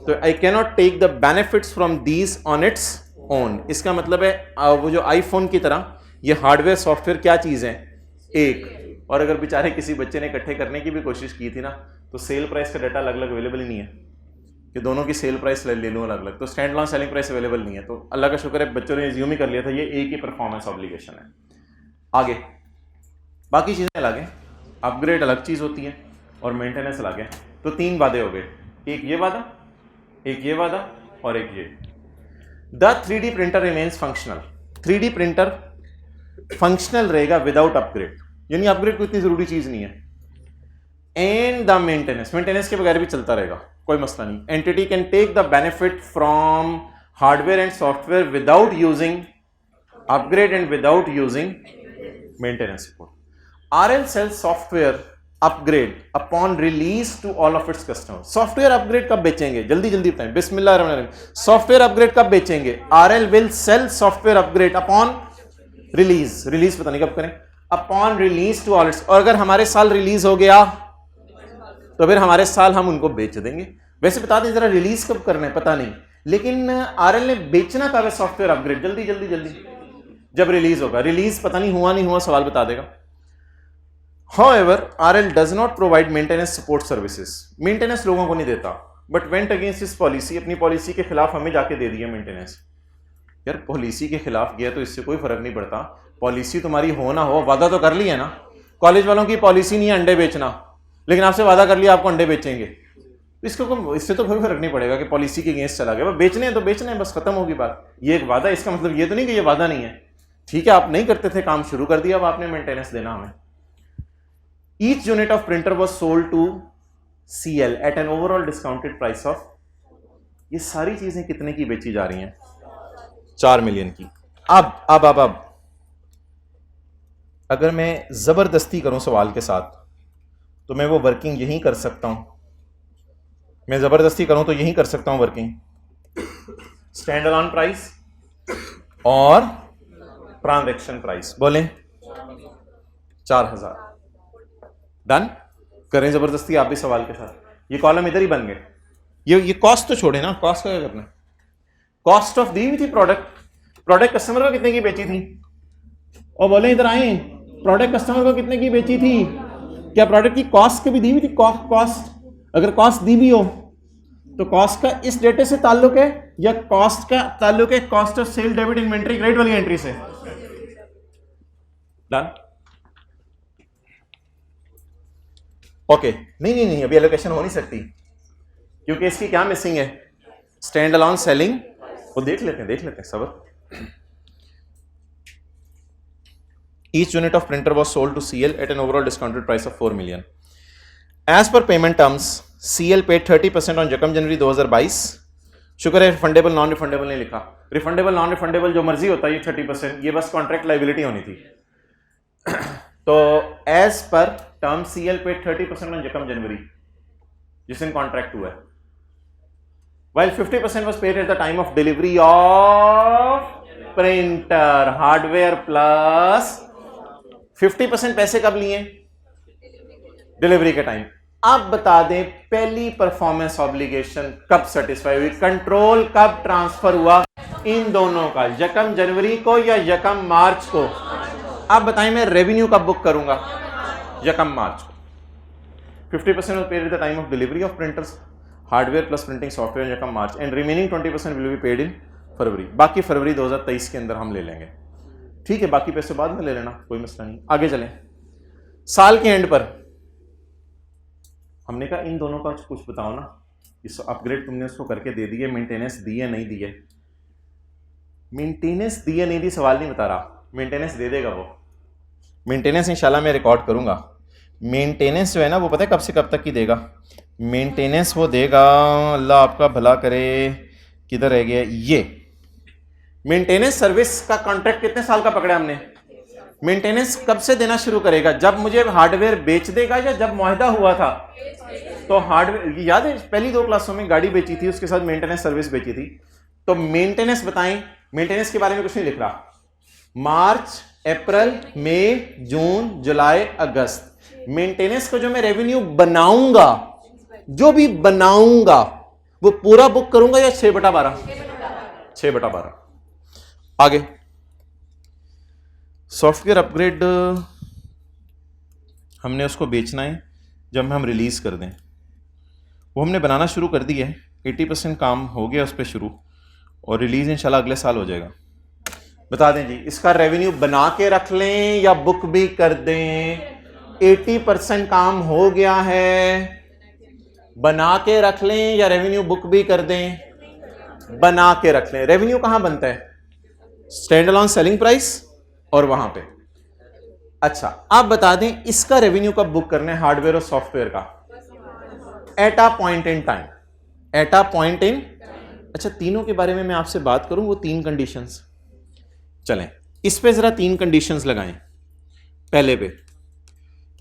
तो I can not take the benefits from these on its own. इसका मतलब है वो जो आईफोन की तरह ये हार्डवेयर सॉफ्टवेयर क्या चीज़ है, एक. और अगर बेचारे किसी बच्चे ने इकट्ठे करने की भी कोशिश की थी ना, तो सेल प्राइस का डाटा अलग अलग अवेलेबल ही नहीं है कि दोनों की सेल प्राइस ले लूँ अलग अलग, तो stand alone selling price available नहीं है. तो अल्लाह का शुक्र है बच्चों ने एज्यूम ही कर लिया था ये एक ही परफॉर्मेंस ऑब्लिगेशन है. आगे बाकी चीज़ें अलग हैं, अपग्रेड अलग चीज़ होती है और मेंटेनेंस अलग है. तो 3 वादे हो गए, एक ये वादा, एक ये वादा और एक ये. The 3D printer remains functional. 3D printer functional रहेगा विदाउट अपग्रेड, यानी अपग्रेड कोई इतनी जरूरी चीज नहीं है. एंड द मेंटेनेंस के बगैर भी चलता रहेगा, कोई मसला नहीं. Entity can take the benefit from hardware and software without using upgrade and without using maintenance support. RL sells software upgrade upon release to all of its customers. Software upgrade कब बेचेंगे, जल्दी जल्दी बताएं, बिस्मिल्लाहिर्रहमानिर्रहीम. सॉफ्टवेयर अपग्रेड कब बेचेंगे, RL will sell software upgrade upon release पता नहीं कब करें, upon release to all its. और अगर हमारे साल रिलीज हो गया तो फिर हमारे साल हम उनको बेच देंगे. वैसे बता दें जरा रिलीज कब करना है पता नहीं, लेकिन RL ने बेचना कब है सॉफ्टवेयर अपग्रेड, जल्दी जल्दी जल्दी, जब रिलीज होगा. रिलीज पता नहीं हुआ नहीं हुआ, सवाल बता देगा. However, RL does not provide maintenance support services. Maintenance लोगों को नहीं देता, बट वेंट अगेंस्ट इस पॉलिसी, अपनी पॉलिसी के खिलाफ हमें जाके दे दिया मेंटेनेंस. यार पॉलिसी के खिलाफ गया तो इससे कोई फर्क नहीं पड़ता, पॉलिसी तुम्हारी हो ना हो, वादा तो कर लिया ना. कॉलेज वालों की पॉलिसी नहीं है अंडे बेचना, लेकिन आपसे वादा कर लिया आपको अंडे बेचेंगे, इससे तो कोई फर्क नहीं पड़ेगा कि पॉलिसी के अगेंस्ट चला गया. बेचने हैं तो बेचने हैं, बस खत्म होगी बात. ये एक वादा, इसका मतलब ये तो नहीं कि ये वादा नहीं है. ठीक है, आप नहीं करते थे, काम शुरू कर दिया, अब आपने मेंटेनेंस देना हमें. Each unit of printer was sold to CL at an overall discounted price of, ये सारी चीजें कितने की बेची जा रही हैं, 4 मिलियन की. अब अगर मैं जबरदस्ती करूं सवाल के साथ, तो मैं वो वर्किंग यही कर सकता हूं मैं जबरदस्ती करूं तो यही कर सकता हूं वर्किंग, स्टैंड अलोन प्राइस और ट्रांजैक्शन प्राइस, बोलें 4000। डन करें जबरदस्ती आप भी सवाल के साथ, ये कॉलम इधर ही बन गए। ये कॉस्ट तो छोड़े ना, कॉस्ट का क्या करना है, कॉस्ट ऑफ दी हुई थी प्रोडक्ट कस्टमर को कितने की बेची थी, और बोले इधर आए प्रोडक्ट कस्टमर को कितने की बेची थी, क्या प्रोडक्ट की कॉस्ट कभी दी हुई थी, कॉस्ट अगर कॉस्ट दी भी हो तो कॉस्ट का इस डेटे से ताल्लुक है या कॉस्ट का ताल्लुक है cost of sale debit inventory credit वाली एंट्री से। डन ओके नहीं अभी एलोकेशन हो नहीं सकती क्योंकि इसकी क्या मिसिंग है, स्टैंड अलोन सेलिंग, वो देख लेते हैं सबर। Each unit of printer was sold to CL at an overall discounted price of 4 million. As per payment terms, CL paid 30% on Jakam January 2022. शुक्र है रिफंडेबल नॉन रिफंडेबल नहीं लिखा, रिफंडेबल नॉन रिफंडेबल जो मर्जी होता है ये 30%, ये बस कॉन्ट्रैक्ट लाइबिलिटी होनी थी। तो as per term CL paid 30% on Jakam January जिस दिन कॉन्ट्रैक्ट हुआ है, while 50% was paid at the time of delivery of printer hardware plus 50% पैसे कब लिए, डिलीवरी के टाइम। अब बता दें पहली परफॉर्मेंस ऑब्लिगेशन कब सेटिस्फाई हुई, कंट्रोल कब ट्रांसफर हुआ इन दोनों का, यकम जनवरी को या यकम मार्च को। अब बताएं मैं रेवेन्यू कब बुक करूंगा, यकम मार्च को। 50% was paid at the time of delivery of printers hardware plus printing software यकम मार्च and remaining 20% will be paid in फरवरी। बाकी फरवरी 2023 के अंदर हम ले लेंगे, ठीक है, बाकी पैसे बाद में ले लेना, कोई मसला नहीं। आगे चलें, साल के एंड पर हमने कहा इन दोनों का कुछ बताओ ना, इस अपग्रेड तुमने उसको करके दे दिए, मेंटेनेंस दी है नहीं दी है, मेंटेनेंस दी है नहीं दी सवाल नहीं बता रहा, मेंटेनेंस दे देगा वो, मेंटेनेंस इंशाल्लाह मैं रिकॉर्ड करूंगा। मेंटेनेंस जो है ना वो पता है कब से कब तक की देगा, मेंटेनेंस वो देगा, अल्लाह आपका भला करे, किधर रह गया ये मेंटेनेंस सर्विस का कॉन्ट्रैक्ट कितने साल का पकड़ा हमने, मेंटेनेंस कब से देना शुरू करेगा, जब मुझे हार्डवेयर बेच देगा या जब मुआहदा हुआ था। तो हार्डवेयर याद है पहली 2 क्लासों में गाड़ी बेची थी उसके साथ मेंटेनेंस सर्विस बेची थी, तो मेंटेनेंस बताएं, मेंटेनेंस के बारे में कुछ नहीं लिख रहा, मार्च अप्रैल मई जून जुलाई अगस्त, मेंटेनेंस को जो मैं रेवेन्यू बनाऊंगा, जो भी बनाऊंगा वो पूरा बुक करूंगा या 6/12, 6/12। आगे सॉफ्टवेयर अपग्रेड हमने उसको बेचना है जब हम रिलीज कर दें, वो हमने बनाना शुरू कर दिया है, 80% काम हो गया उस पर शुरू, और रिलीज इंशाल्लाह अगले साल हो जाएगा। बता दें जी इसका रेवेन्यू बना के रख लें या बुक भी कर दें, 80% काम हो गया है, बना के रख लें या रेवेन्यू बुक भी कर दें, बना के रख लें। रेवेन्यू कहां बनता है, स्टैंड अलोन सेलिंग प्राइस और वहां पे। अच्छा आप बता दें इसका रेवेन्यू कब बुक करना है, हार्डवेयर और सॉफ्टवेयर का, eight a point in time, eight a point इन। अच्छा तीनों के बारे में मैं आपसे बात करूं, वो 3 कंडीशंस, चलें इस पे जरा 3 कंडीशंस लगाएं। पहले पे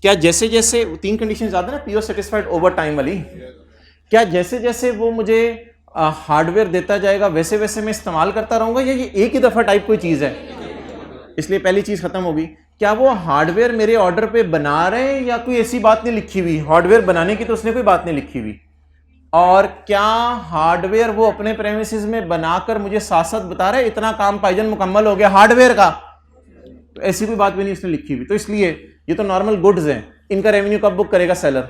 क्या जैसे जैसे 3 कंडीशन याद है ना, पीओ सेटिस्फाइड ओवर टाइम वाली, क्या जैसे जैसे वो मुझे हार्डवेयर देता जाएगा वैसे वैसे मैं इस्तेमाल करता रहूंगा, या ये एक ही दफा टाइप कोई चीज है, इसलिए पहली चीज खत्म होगी। क्या वो हार्डवेयर मेरे ऑर्डर पे बना रहे हैं या कोई ऐसी बात नहीं लिखी हुई, हार्डवेयर बनाने की तो उसने कोई बात नहीं लिखी हुई, और क्या हार्डवेयर वो अपने प्रेमिसेस में बनाकर मुझे साथ साथ बता रहे इतना काम पाइजन मुकम्मल हो गया हार्डवेयर का, तो ऐसी कोई बात भी नहीं उसने लिखी हुई। तो इसलिए ये तो नॉर्मल गुड्स हैं, इनका रेवेन्यू कब बुक करेगा seller,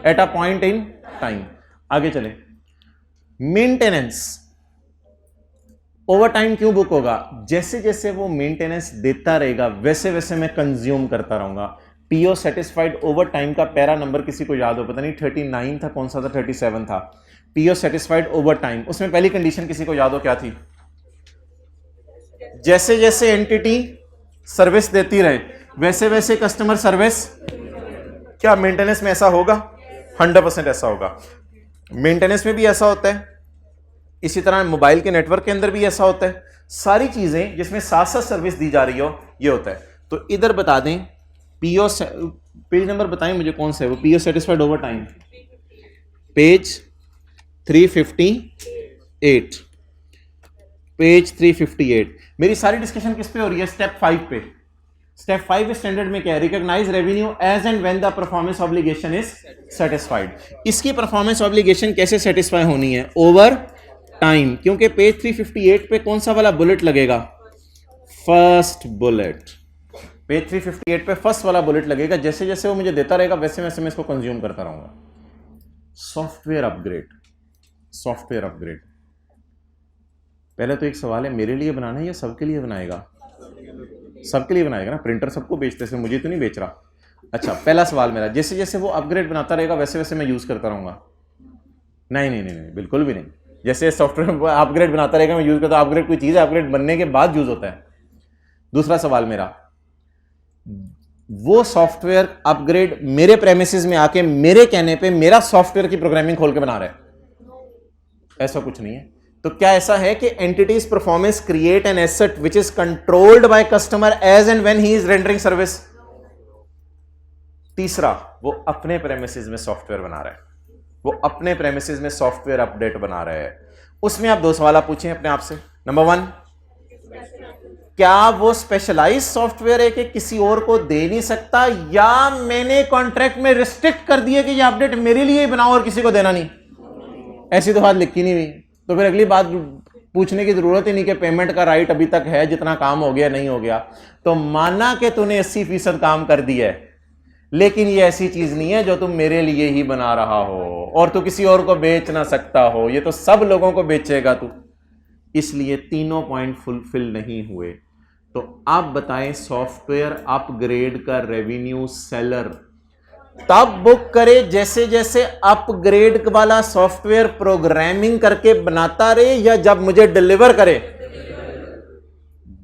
eight a point in time. आगे चले, मेंटेनेंस ओवर टाइम क्यों बुक होगा, जैसे जैसे वो मेंटेनेंस देता रहेगा वैसे वैसे मैं कंज्यूम करता रहूंगा। पीओ सेटिस्फाइड ओवर टाइम का पैरा नंबर किसी को याद हो, पता नहीं 39 था कौन सा था, 37 था, पीओ सेटिस्फाइड ओवर टाइम। उसमें पहली कंडीशन किसी को याद हो क्या थी, जैसे जैसे एंटिटी सर्विस देती रहे वैसे वैसे कस्टमर सर्विस। क्या मेंटेनेंस में ऐसा होगा, 100% ऐसा होगा, मेंटेनेंस में भी ऐसा होता है, इसी तरह मोबाइल के नेटवर्क के अंदर भी ऐसा होता है, सारी चीजें जिसमें साथ साथ सर्विस दी जा रही हो ये होता है। तो इधर बता दें पीओ, पेज नंबर बताएं मुझे कौन सा है वो, PO satisfied over time, page 358, page 358। मेरी सारी डिस्कशन किस पे हो रही है? स्टेप 5 पे। स्टेप 5 स्टैंडर्ड में क्या है? Recognise revenue as and when the performance obligation is satisfied. इसकी परफॉर्मेंस ऑब्लिगेशन कैसे सेटिस्फाई होनी है? Over time. क्योंकि पेज 358 पे कौन सा वाला बुलेट लगेगा? First bullet. पेज 358 पे फर्स्ट वाला बुलेट लगेगा। जैसे जैसे वो मुझे देता रहेगा वैसे वैसे मैं इसको कंज्यूम करता रहूंगा। Software upgrade. Software upgrade. पहले तो एक सवाल है, मेरे लिए बनाना है या सबके लिए बनाएगा? सबके लिए बनाएगा ना, प्रिंटर सबको बेचते हैं, मुझे तो नहीं बेच रहा। अच्छा, पहला सवाल मेरा, जैसे जैसे वो अपग्रेड बनाता रहेगा वैसे वैसे मैं यूज करता रहूंगा? नहीं नहीं नहीं नहीं, बिल्कुल भी नहीं। जैसे सॉफ्टवेयर अपग्रेड बनाता रहेगा मैं यूज करता। अपग्रेड कोई चीज है, अपग्रेड बनने के बाद यूज होता है। दूसरा सवाल मेरा, वो सॉफ्टवेयर अपग्रेड मेरे प्रेमिसेस में आके मेरे कहने पे मेरा सॉफ्टवेयर की प्रोग्रामिंग खोल के बना रहा है? ऐसा कुछ नहीं है। तो क्या ऐसा है कि entity's performance create an asset which is controlled by customer as and when he is rendering service? तीसरा, वो अपने प्रेमिसेस में सॉफ्टवेयर बना रहा है, वो अपने प्रेमिसेस में सॉफ्टवेयर अपडेट बना रहा है। उसमें आप दो सवाल पूछें अपने आप से। नंबर 1, क्या वो स्पेशलाइज सॉफ्टवेयर है कि किसी और को दे नहीं सकता, या मैंने कॉन्ट्रैक्ट में रिस्ट्रिक्ट कर दिया कि ये अपडेट मेरे लिए ही बनाओ और किसी को देना नहीं? ऐसी तो बात लिखी नहीं हुई। तो फिर अगली बात पूछने की जरूरत ही नहीं कि पेमेंट का राइट अभी तक है, जितना काम हो गया नहीं हो गया। तो माना कि तूने 80% काम कर दिया है, लेकिन ये ऐसी चीज नहीं है जो तुम मेरे लिए ही बना रहा हो और तू किसी और को बेच ना सकता हो। ये तो सब लोगों को बेचेगा तू। इसलिए तीनों पॉइंट फुलफिल नहीं हुए। तो आप बताएं, सॉफ्टवेयर अपग्रेड का रेवेन्यू सेलर तब बुक करे जैसे जैसे अपग्रेड वाला सॉफ्टवेयर प्रोग्रामिंग करके बनाता रहे, या जब मुझे डिलीवर करे?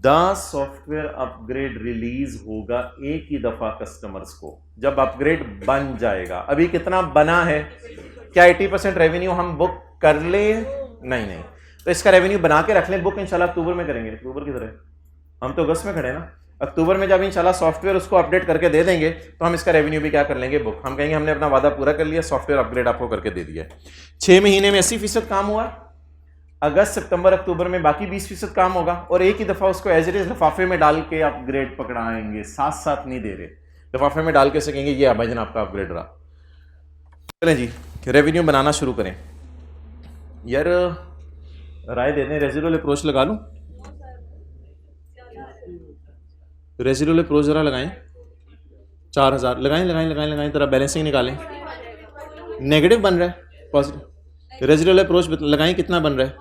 द सॉफ्टवेयर अपग्रेड रिलीज होगा एक ही दफा कस्टमर्स को, जब अपग्रेड बन जाएगा। अभी कितना बना है? क्या 80% रेवेन्यू हम बुक कर ले? नहीं नहीं। तो इसका रेवेन्यू बना के रख लें, बुक इंशाल्लाह अक्टूबर में करेंगे। अक्टूबर की तरह, हम तो अगस्त में खड़े हैं ना। अक्टूबर में जब इंशाल्लाह सॉफ्टवेयर उसको अपडेट करके दे देंगे तो हम इसका रेवेन्यू भी क्या कर लेंगे? बुक। हम कहेंगे हमने अपना वादा पूरा कर लिया, सॉफ्टवेयर अपग्रेड आपको करके दे दिया। 6 महीने में 80% काम हुआ, अगस्त सितंबर अक्टूबर में बाकी 20% काम होगा, और एक ही दफा उसको एज इट इज लिफाफे में डाल के अपग्रेड पकड़ाएंगे। साथ साथ नहीं दे रहे, लिफाफे में डाल के सकेंगे ये भाईजान आपका अपग्रेड रहा। चलें जी, रेवेन्यू बनाना शुरू करें। यार राय दे दें, रेजिडुअल अप्रोच लगा लूं? रेजिडुअल अप्रोच जरा लगाएं, 4000 लगाएं लगाएं लगाएं लगाएं, तरह बैलेंसिंग निकालें। नेगेटिव बन रहा है, पॉजिटिव। रेजिडुअल अप्रोच लगाएं, कितना बन रहा है?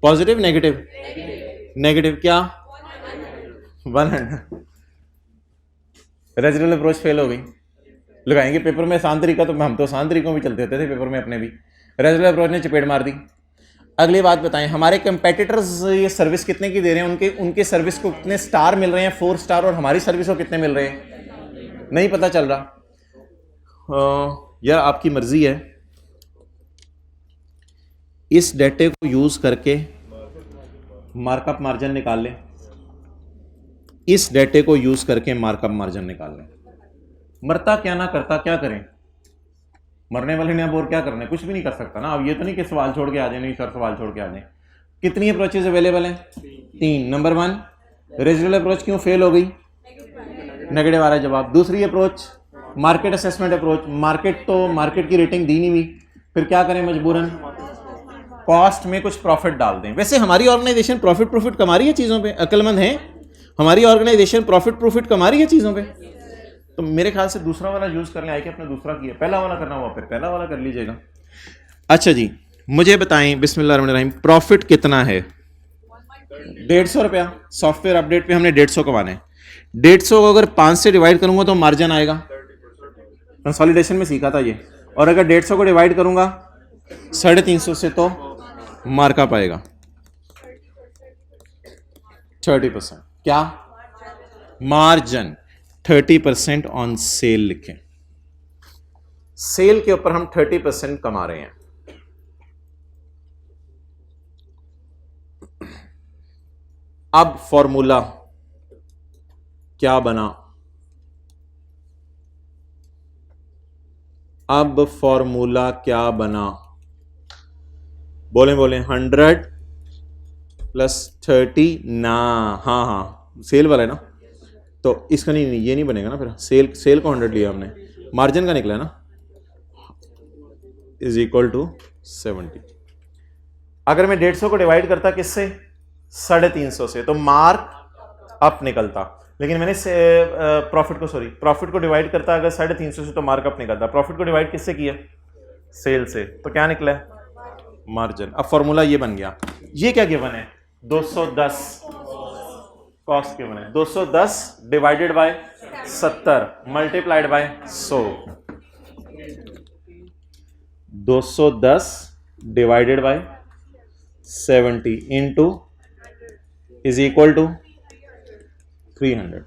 Positive negative? नेगेटिव। क्या? 100। रेजिडुअल अप्रोच फेल हो गई। लगाएंगे पेपर में आसान तरीका, तो हम तो आसान तरीकों में चलते होते थे पेपर में अपने भी। रेजिडुअल अप्रोच ने चपेट मार दी। अगली बात बताएं, हमारे कंपेटिटर्स ये सर्विस कितने की दे रहे हैं? उनके सर्विस को कितने स्टार मिल रहे हैं? 4 स्टार। और हमारी सर्विस को कितने मिल रहे हैं? नहीं पता चल रहा। यह आपकी मर्जी है। इस डेटे को यूज करके मार्कअप मार्जिन निकाल लें। इस डेटे को यूज करके मार्कअप मार्जिन निकाल लें। मरता क्या ना करता क्या करें? मरने वाले ने अब और क्या करना है? कुछ भी नहीं कर सकता ना। अब ये तो नहीं कि सवाल छोड़ के आ जाए, नहीं सर सवाल छोड़ के आ जाए। कितनी अप्रोचेज अवेलेबल हैं? 3। नंबर 1, रेजिडुअल अप्रोच क्यों फेल हो गई? नेगेटिव आ रहा है जवाब। दूसरी approach, market assessment approach. Market की रेटिंग दी नहीं हुई, फिर क्या करें? मजबूरन कॉस्ट में कुछ प्रॉफिट डाल दें। वैसे हमारी ऑर्गेनाइजेशन प्रॉफिट कमा रही है चीजों पे, अक्लमंद है हमारी ऑर्गेनाइजेशन, प्रॉफिट कमा रही है चीजों पे। तो मेरे ख्याल से दूसरा वाला यूज करने आए कि अपने दूसरा किया, पहला वाला करना हुआ फिर पहला वाला कर लीजिएगा। अच्छा जी, मुझे बताएं, बिस्मिल्लाहिर्रहमानिर्रहीम, प्रॉफिट कितना है? 150 रुपया। सॉफ्टवेयर अपडेट पे हमने 150 कमाना है। 150 को अगर 5 से डिवाइड करूंगा तो मार्जिन आएगा। कंसोलिडेशन में सीखा था ये। और अगर 150 को डिवाइड करूंगा 350 से तो मार्कअप आएगा 30%। क्या? मार्जिन 30% ऑन सेल लिखें। सेल के ऊपर हम 30% कमा रहे हैं। अब फॉर्मूला क्या बना? अब फॉर्मूला क्या बना? बोले बोले 100 + 30 ना, हाँ हाँ सेल वाला है ना, तो इसका नहीं ये नहीं बनेगा ना फिर, सेल को 100 लिया हमने, मार्जिन का निकला है ना, = 70। अगर मैं 150 को डिवाइड करता किससे, 350 से, तो मार्क अप निकलता। लेकिन मैंने प्रॉफिट को डिवाइड करता अगर 350 से, तो मार्क अप निकलता। प्रॉफिट को डिवाइड किससे किया, सेल से, तो क्या निकला है, मार्जिन। अब फॉर्मूला ये बन गया। ये क्या गिवन है, 210 कॉस्ट गिवन है, 210 divided by 70 multiplied by 100। 210 divided by 70 into = 300।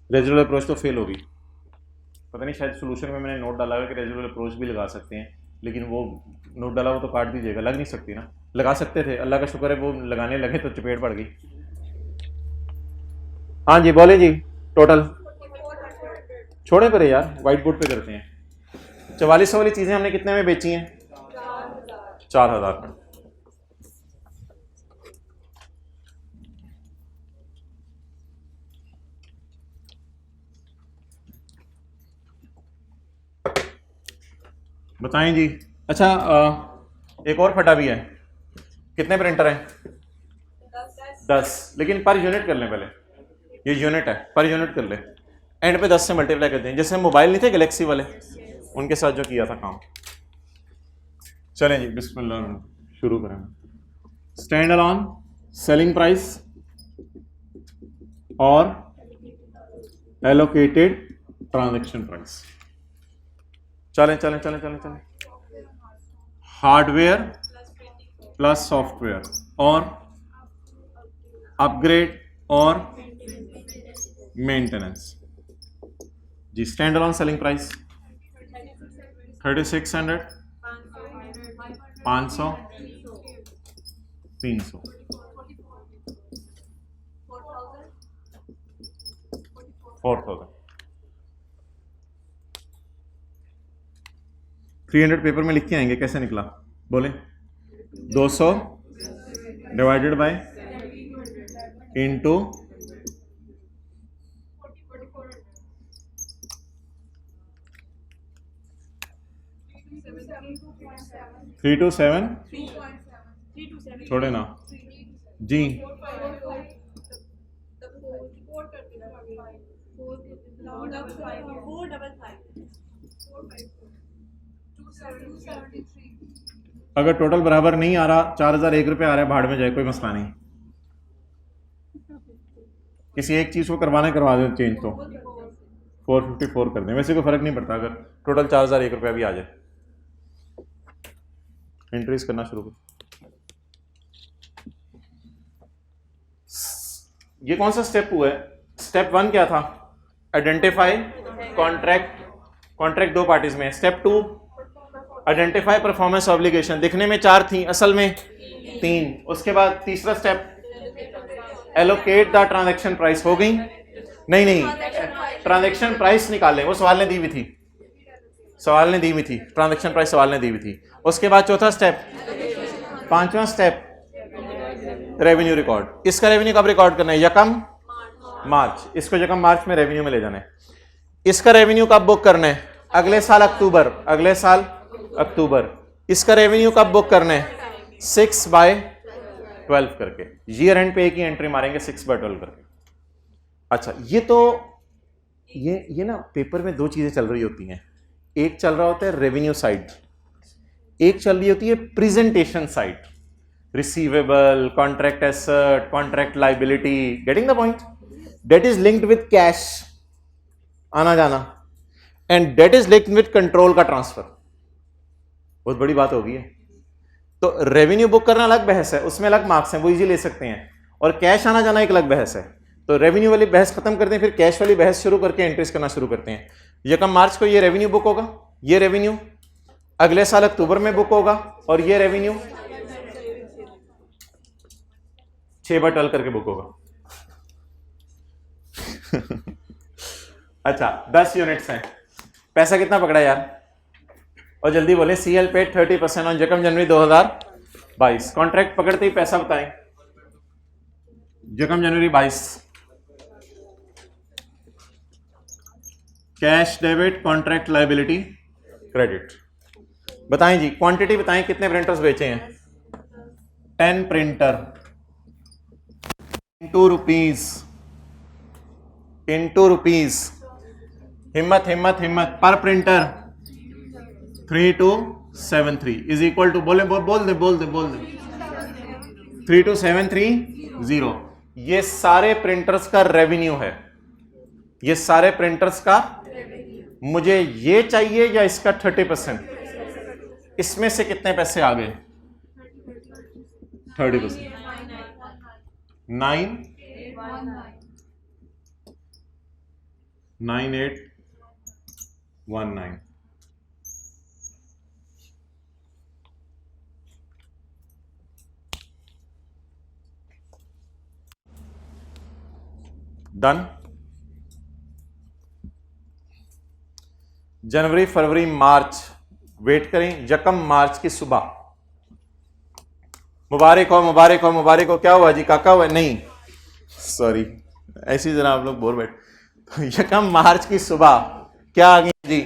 Residual approach तो फेल होगी, पता नहीं शायद सोल्यूशन में मैंने नोट डाला है कि रेजिडुअल अप्रोच भी लगा सकते हैं, लेकिन वो नोट डाला वो तो काट दीजिएगा, लग नहीं सकती ना। लगा सकते थे, अल्लाह का शुक्र है वो लगाने लगे तो चपेट पड़ गई। हाँ जी बोले जी, टोटल छोड़े परे यार, व्हाइट बोर्ड पे करते हैं। 4400 वाली चीजें हमने कितने में बेची हैं, 4000 में। बताएं जी। अच्छा एक और फटा भी है, कितने प्रिंटर हैं, 10, लेकिन पर यूनिट कर लें पहले, ये यूनिट है, पर यूनिट कर ले, एंड पे 10 से मल्टीप्लाई करते हैं, जैसे मोबाइल नहीं थे गैलेक्सी वाले, उनके साथ जो किया था काम। चलें जी बिस्मिल्लाह शुरू करें। स्टैंड अलोन सेलिंग प्राइस और एलोकेटेड ट्रांजैक्शन प्राइस। चलें चलें चलें चलें चलें। हार्डवेयर प्लस सॉफ्टवेयर और अपग्रेड और मेंटेनेंस जी। Stand alone selling price 3600, 500, 300, 4000। 300 paper में लिख के आएंगे, कैसे निकला बोले, 200 डिवाइडेड बाय इंटू 327 छोड़े ना जी, 273। अगर टोटल बराबर नहीं आ रहा, 4001 रुपये आ रहा है, भाड़ में जाए, कोई मसला नहीं, किसी एक चीज को करवाना करवा दें चेंज, तो 454 कर दें, वैसे कोई फर्क नहीं पड़ता अगर टोटल 4001 रुपया भी आ जाए। एंट्रीज करना शुरू करो। ये कौन सा स्टेप हुआ है, स्टेप 1 क्या था, आइडेंटिफाई कॉन्ट्रैक्ट दो पार्टीज में। स्टेप 2 आइडेंटिफाई परफॉर्मेंस ऑब्लिगेशन, दिखने में 4 थी, असल में 3। उसके बाद तीसरा step allocate the transaction price, हो गई नहीं, ट्रांजैक्शन प्राइस निकालें, वो सवाल ने दी हुई थी, ट्रांजैक्शन प्राइस सवाल ने दी हुई थी। उसके बाद चौथा स्टेप, 5वां स्टेप रेवेन्यू रिकॉर्ड। इसका रेवेन्यू कब रिकॉर्ड करना है, यकम मार्च, इसको यकम मार्च में रेवेन्यू में ले जाना है। इसका रेवेन्यू कब बुक करना है, अगले साल अक्टूबर। इसका रेवेन्यू कब बुक करना है, 6/12 करके, ईयर एंड पे एक ही एंट्री मारेंगे 6/12 करके। अच्छा ये तो ये ना पेपर में 2 चीजें चल रही होती हैं, एक चल रहा होता है रेवेन्यू साइड, एक चल रही होती है presentation side, receivable, contract asset, contract liability, getting the point, date is linked with cash आना जाना, and date is linked with control का ट्रांसफर। बहुत बड़ी बात होगी है। तो रेवेन्यू बुक करना अलग बहस है, उसमें अलग मार्क्स हैं, वो इजी ले सकते हैं, और कैश आना जाना एक अलग बहस है। तो रेवेन्यू वाली बहस खत्म करते हैं, फिर कैश वाली बहस शुरू करके एंट्रीज करना शुरू करते हैं। यकम मार्च को ये रेवेन्यू बुक होगा, ये रेवेन्यू अगले साल अक्टूबर में बुक होगा, और ये रेवेन्यू 6/12 करके बुक होगा। अच्छा 10 यूनिट्स हैं, पैसा कितना पकड़ा यार, और जल्दी बोले CL पेड 30% ऑन जकम जनवरी 2022। कॉन्ट्रैक्ट पकड़ते ही पैसा बताएं। जकम जनवरी 22, cash debit, contract liability, credit. बताएं जी, क्वांटिटी बताएं, कितने प्रिंटर्स बेचे हैं? 10 प्रिंटर इंटू रुपीज। हिम्मत हिम्मत हिम्मत, पर प्रिंटर 3273 इज इक्वल टू, बोल दे 32730। ये सारे प्रिंटर्स का रेवेन्यू है, ये सारे प्रिंटर्स का। मुझे ये चाहिए या इसका 30%? इसमें से कितने पैसे आ गए? 30%। 9819। डन। जनवरी, फरवरी, मार्च वेट करें। जकम मार्च की सुबह, मुबारक हो मुबारक हो मुबारक हो। क्या हुआ जी, काका हुआ? नहीं सॉरी, ऐसी जरा आप लोग बोर बैठ। यकम मार्च की सुबह क्या आ गई जी?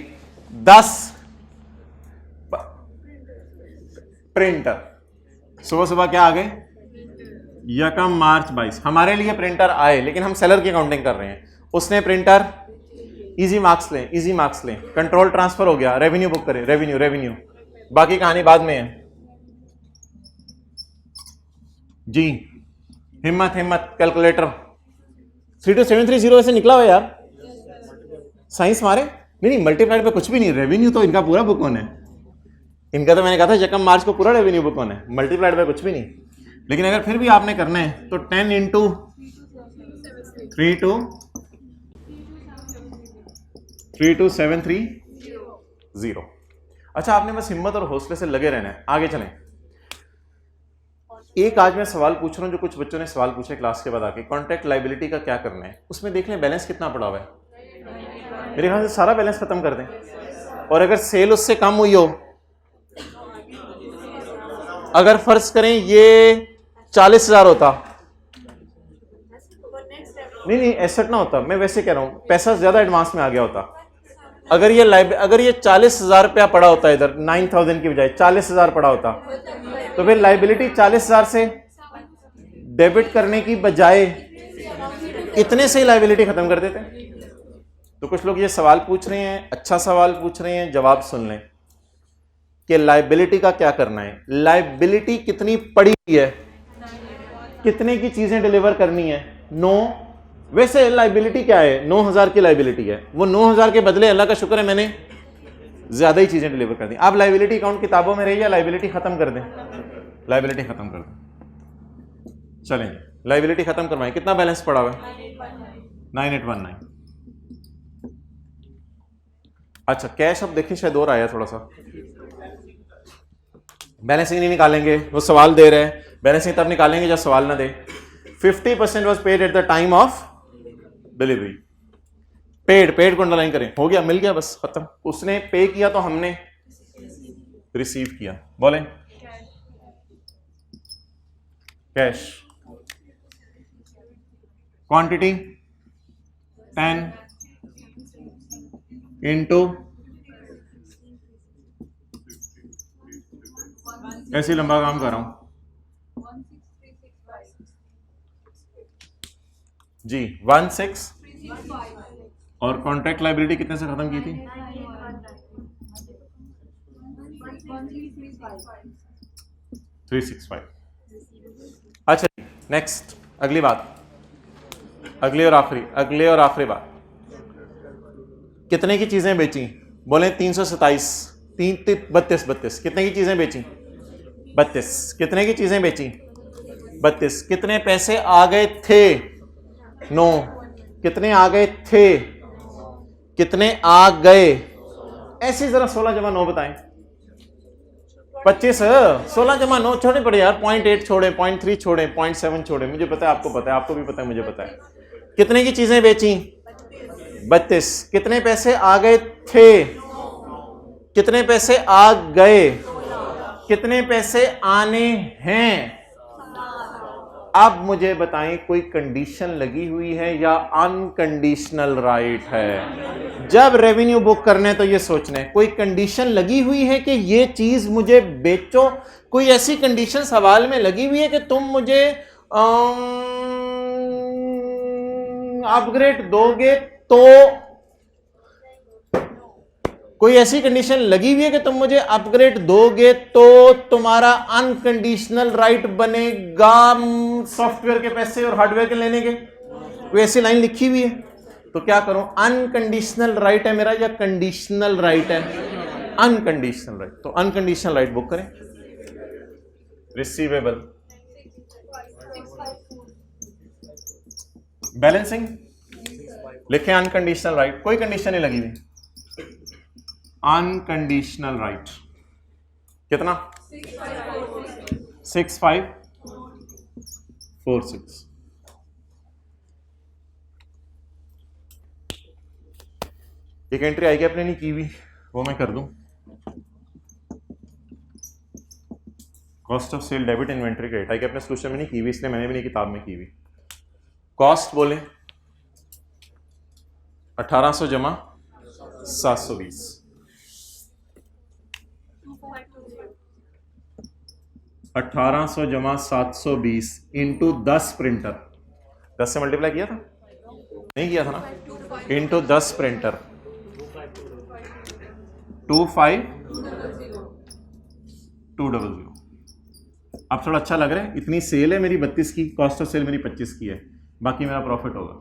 10 प्रिंटर। सुबह सुबह क्या आ गए? यकम मार्च 22। हमारे लिए प्रिंटर आए, लेकिन हम सेलर की काउंटिंग कर रहे हैं। उसने प्रिंटर, इजी मार्क्स लें, इजी मार्क्स लें, कंट्रोल ट्रांसफर हो गया, रेवेन्यू बुक करें, रेवेन्यू रेवेन्यू, बाकी कहानी बाद में है जी। हिम्मत हिम्मत, कैलकुलेटर 32730 ऐसे निकला हुआ यार। साइंस मारे नहीं, मल्टीप्लाइड पे कुछ भी नहीं, रेवेन्यू तो इनका पूरा बुक होना है। इनका तो मैंने कहा था जकम मार्च को पूरा रेवेन्यू बुक होना है, मल्टीप्लाइड पे कुछ भी नहीं। लेकिन अगर फिर भी आपने करना है तो 10 इंटू 32730। अच्छा, आपने बस हिम्मत और हौसले से लगे रहना है। आगे चलें। एक आज मैं सवाल पूछ रहा हूं जो कुछ बच्चों ने सवाल पूछे क्लास के बाद आके, कॉन्ट्रैक्ट लायबिलिटी का क्या करना है? उसमें देख लें बैलेंस कितना पड़ा हुआ है। मेरे ख्याल से सारा बैलेंस खत्म कर दें, और अगर सेल उससे कम हुई हो, अगर फर्ज करें ये 40,000 होता, नहीं एसेट ना होता, मैं वैसे कह रहा हूं पैसा ज्यादा एडवांस में आ गया होता। अगर ये 40,000 रुपया पड़ा होता, इधर 9,000 की बजाय 40,000 पड़ा होता, तो फिर लाइबिलिटी 40,000 से डेबिट करने की बजाय इतने से ही लाइबिलिटी खत्म कर देते। तो कुछ लोग ये सवाल पूछ रहे हैं, अच्छा सवाल पूछ रहे हैं, जवाब सुन लें कि लाइबिलिटी का क्या करना है। लाइबिलिटी कितनी पड़ी है, कितने की चीजें डिलीवर करनी है? 9। वैसे लाइबिलिटी क्या है? 9,000 की लाइबिलिटी है। वो 9,000 के बदले अल्लाह का शुक्र है मैंने ज्यादा ही चीजें डिलीवर कर दी। आप लाइबिलिटी अकाउंट किताबों में रही या लाइबिलिटी खत्म कर दें? लाइबिलिटी खत्म कर दें। चलें, लाइबिलिटी खत्म करवाएं। कितना बैलेंस पड़ा हुआ है? 9819। अच्छा, कैश अब देखिए शायद और आया थोड़ा सा। बैलेंसिंग नहीं निकालेंगे, वो सवाल दे रहे हैं। बैलेंसिंग तब निकालेंगे जब सवाल ना दे। 50% was paid at the time of delivery. Paid को अंडरलाइन करें। हो गया, मिल गया, बस खत्म। उसने पे किया तो हमने रिसीव किया। बोलें कैश। क्वांटिटी 10 इंटू, ऐसे लंबा काम कर रहा हूं जी, 16। और कॉन्ट्रैक्ट लाइबिलिटी कितने से खत्म की थी? 365। अच्छा, नेक्स्ट, अगली बात, अगली और आखिरी बात। कितने की चीजें बेची? बोले 327, 32। कितने की चीजें बेची? 32। कितने की चीजें बेची? 32। कितने पैसे आ गए थे? 9। कितने आ गए थे? कितने आ गए? ऐसे जरा 16 जमा 9 बताएं। 25। 16 जमा 9 छोड़े पड़े यार, 0.8 छोड़े, 0.3 छोड़े, 0.7 छोड़े। मुझे पता है, आपको पता है, आपको भी पता है, मुझे पता है। कितने की चीजें बेची? 32। कितने पैसे आ गए थे? कितने पैसे आ गए, कितने पैसे आने हैं। अब मुझे बताएं कोई कंडीशन लगी हुई है या अनकंडीशनल राइट है। जब रेवेन्यू बुक करने तो ये सोचना है कोई कंडीशन लगी हुई है कि ये चीज मुझे बेचो, कोई ऐसी कंडीशन सवाल में लगी हुई है कि तुम मुझे अपग्रेड दोगे, तो कोई ऐसी कंडीशन लगी हुई है कि तुम मुझे अपग्रेड दोगे तो तुम्हारा अनकंडीशनल राइट बनेगा सॉफ्टवेयर के पैसे और हार्डवेयर के लेने के, कोई ऐसी लाइन लिखी हुई है। तो क्या करूं, अनकंडीशनल राइट है मेरा या कंडीशनल राइट है, अनकंडीशनल राइट, तो अनकंडीशनल राइट बुक करें। रिसीवेबल, बैलेंसिंग लिखें अनकंडीशनल राइट, कोई कंडीशन नहीं लगी हुई, अनकंडीशनल राइट कितना 6546। एक एंट्री आई आपने नहीं की हुई, वो मैं कर दूं। Cost of sale debit inventory credit आई अपने सोल्यूशन में नहीं की हुई, इसलिए मैंने भी नहीं किताब में की हुई। कॉस्ट बोले 1800 जमा 720, 1800 जमा 720 इंटू 10 प्रिंटर, 10 से मल्टीप्लाई किया था, नहीं किया था ना, इंटू 10 प्रिंटर 25200। अब थोड़ा अच्छा लग रहा है, इतनी सेल है मेरी 32 की, कॉस्ट ऑफ सेल मेरी 25 की है, बाकी मेरा प्रॉफिट होगा,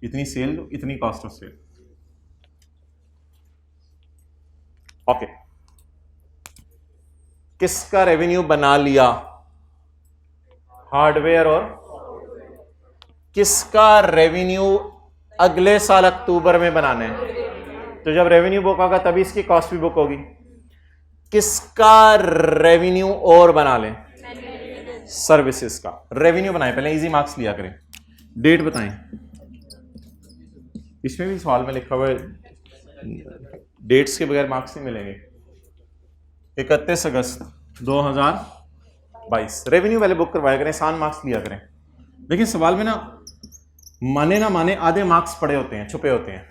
इतनी सेल इतनी कॉस्ट ऑफ सेल। ओके, किसका रेवेन्यू बना लिया, हार्डवेयर, और किसका रेवेन्यू अगले साल अक्टूबर में बनाना है, तो जब रेवेन्यू बुक होगा तभी इसकी कॉस्ट भी बुक होगी। किसका रेवेन्यू और बना लें, सर्विसेज का रेवेन्यू बनाएं, पहले इजी मार्क्स लिया करें। डेट बताएं, इसमें भी सवाल में लिखा हुआ है डेट्स के बगैर मार्क्स नहीं मिलेंगे। 31 अगस्त 2022 रेवेन्यू पहले बुक करवाया करें, आसान मार्क्स लिया करें। लेकिन सवाल में ना माने आधे मार्क्स पड़े होते हैं, छुपे होते हैं।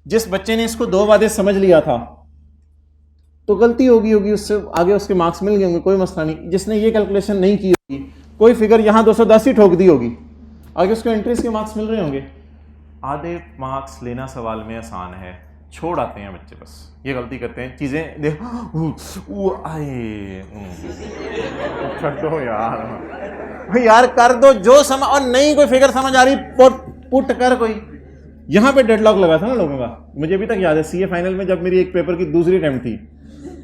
जिस बच्चे ने इसको 2 वादे समझ लिया था तो गलती होगी उससे आगे उसके मार्क्स मिल गए होंगे, कोई मसला नहीं। जिसने ये कैलकुलेशन नहीं की होगी, कोई फिगर यहां 210 ही ठोक दी होगी, आगे उसको एंट्रीज के मार्क्स मिल रहे होंगे। आधे मार्क्स लेना सवाल में आसान है, छोड़ आते हैं बच्चे, बस ये गलती करते हैं, चीजें देख आए यार कर दो जो समझ, और नहीं कोई फिगर समझ आ रही पुट कर कोई। यहाँ पे डेडलॉक लगा था ना लोगों का, मुझे अभी तक याद है। सीए फाइनल में जब मेरी एक पेपर की दूसरी अटेम्प्ट थी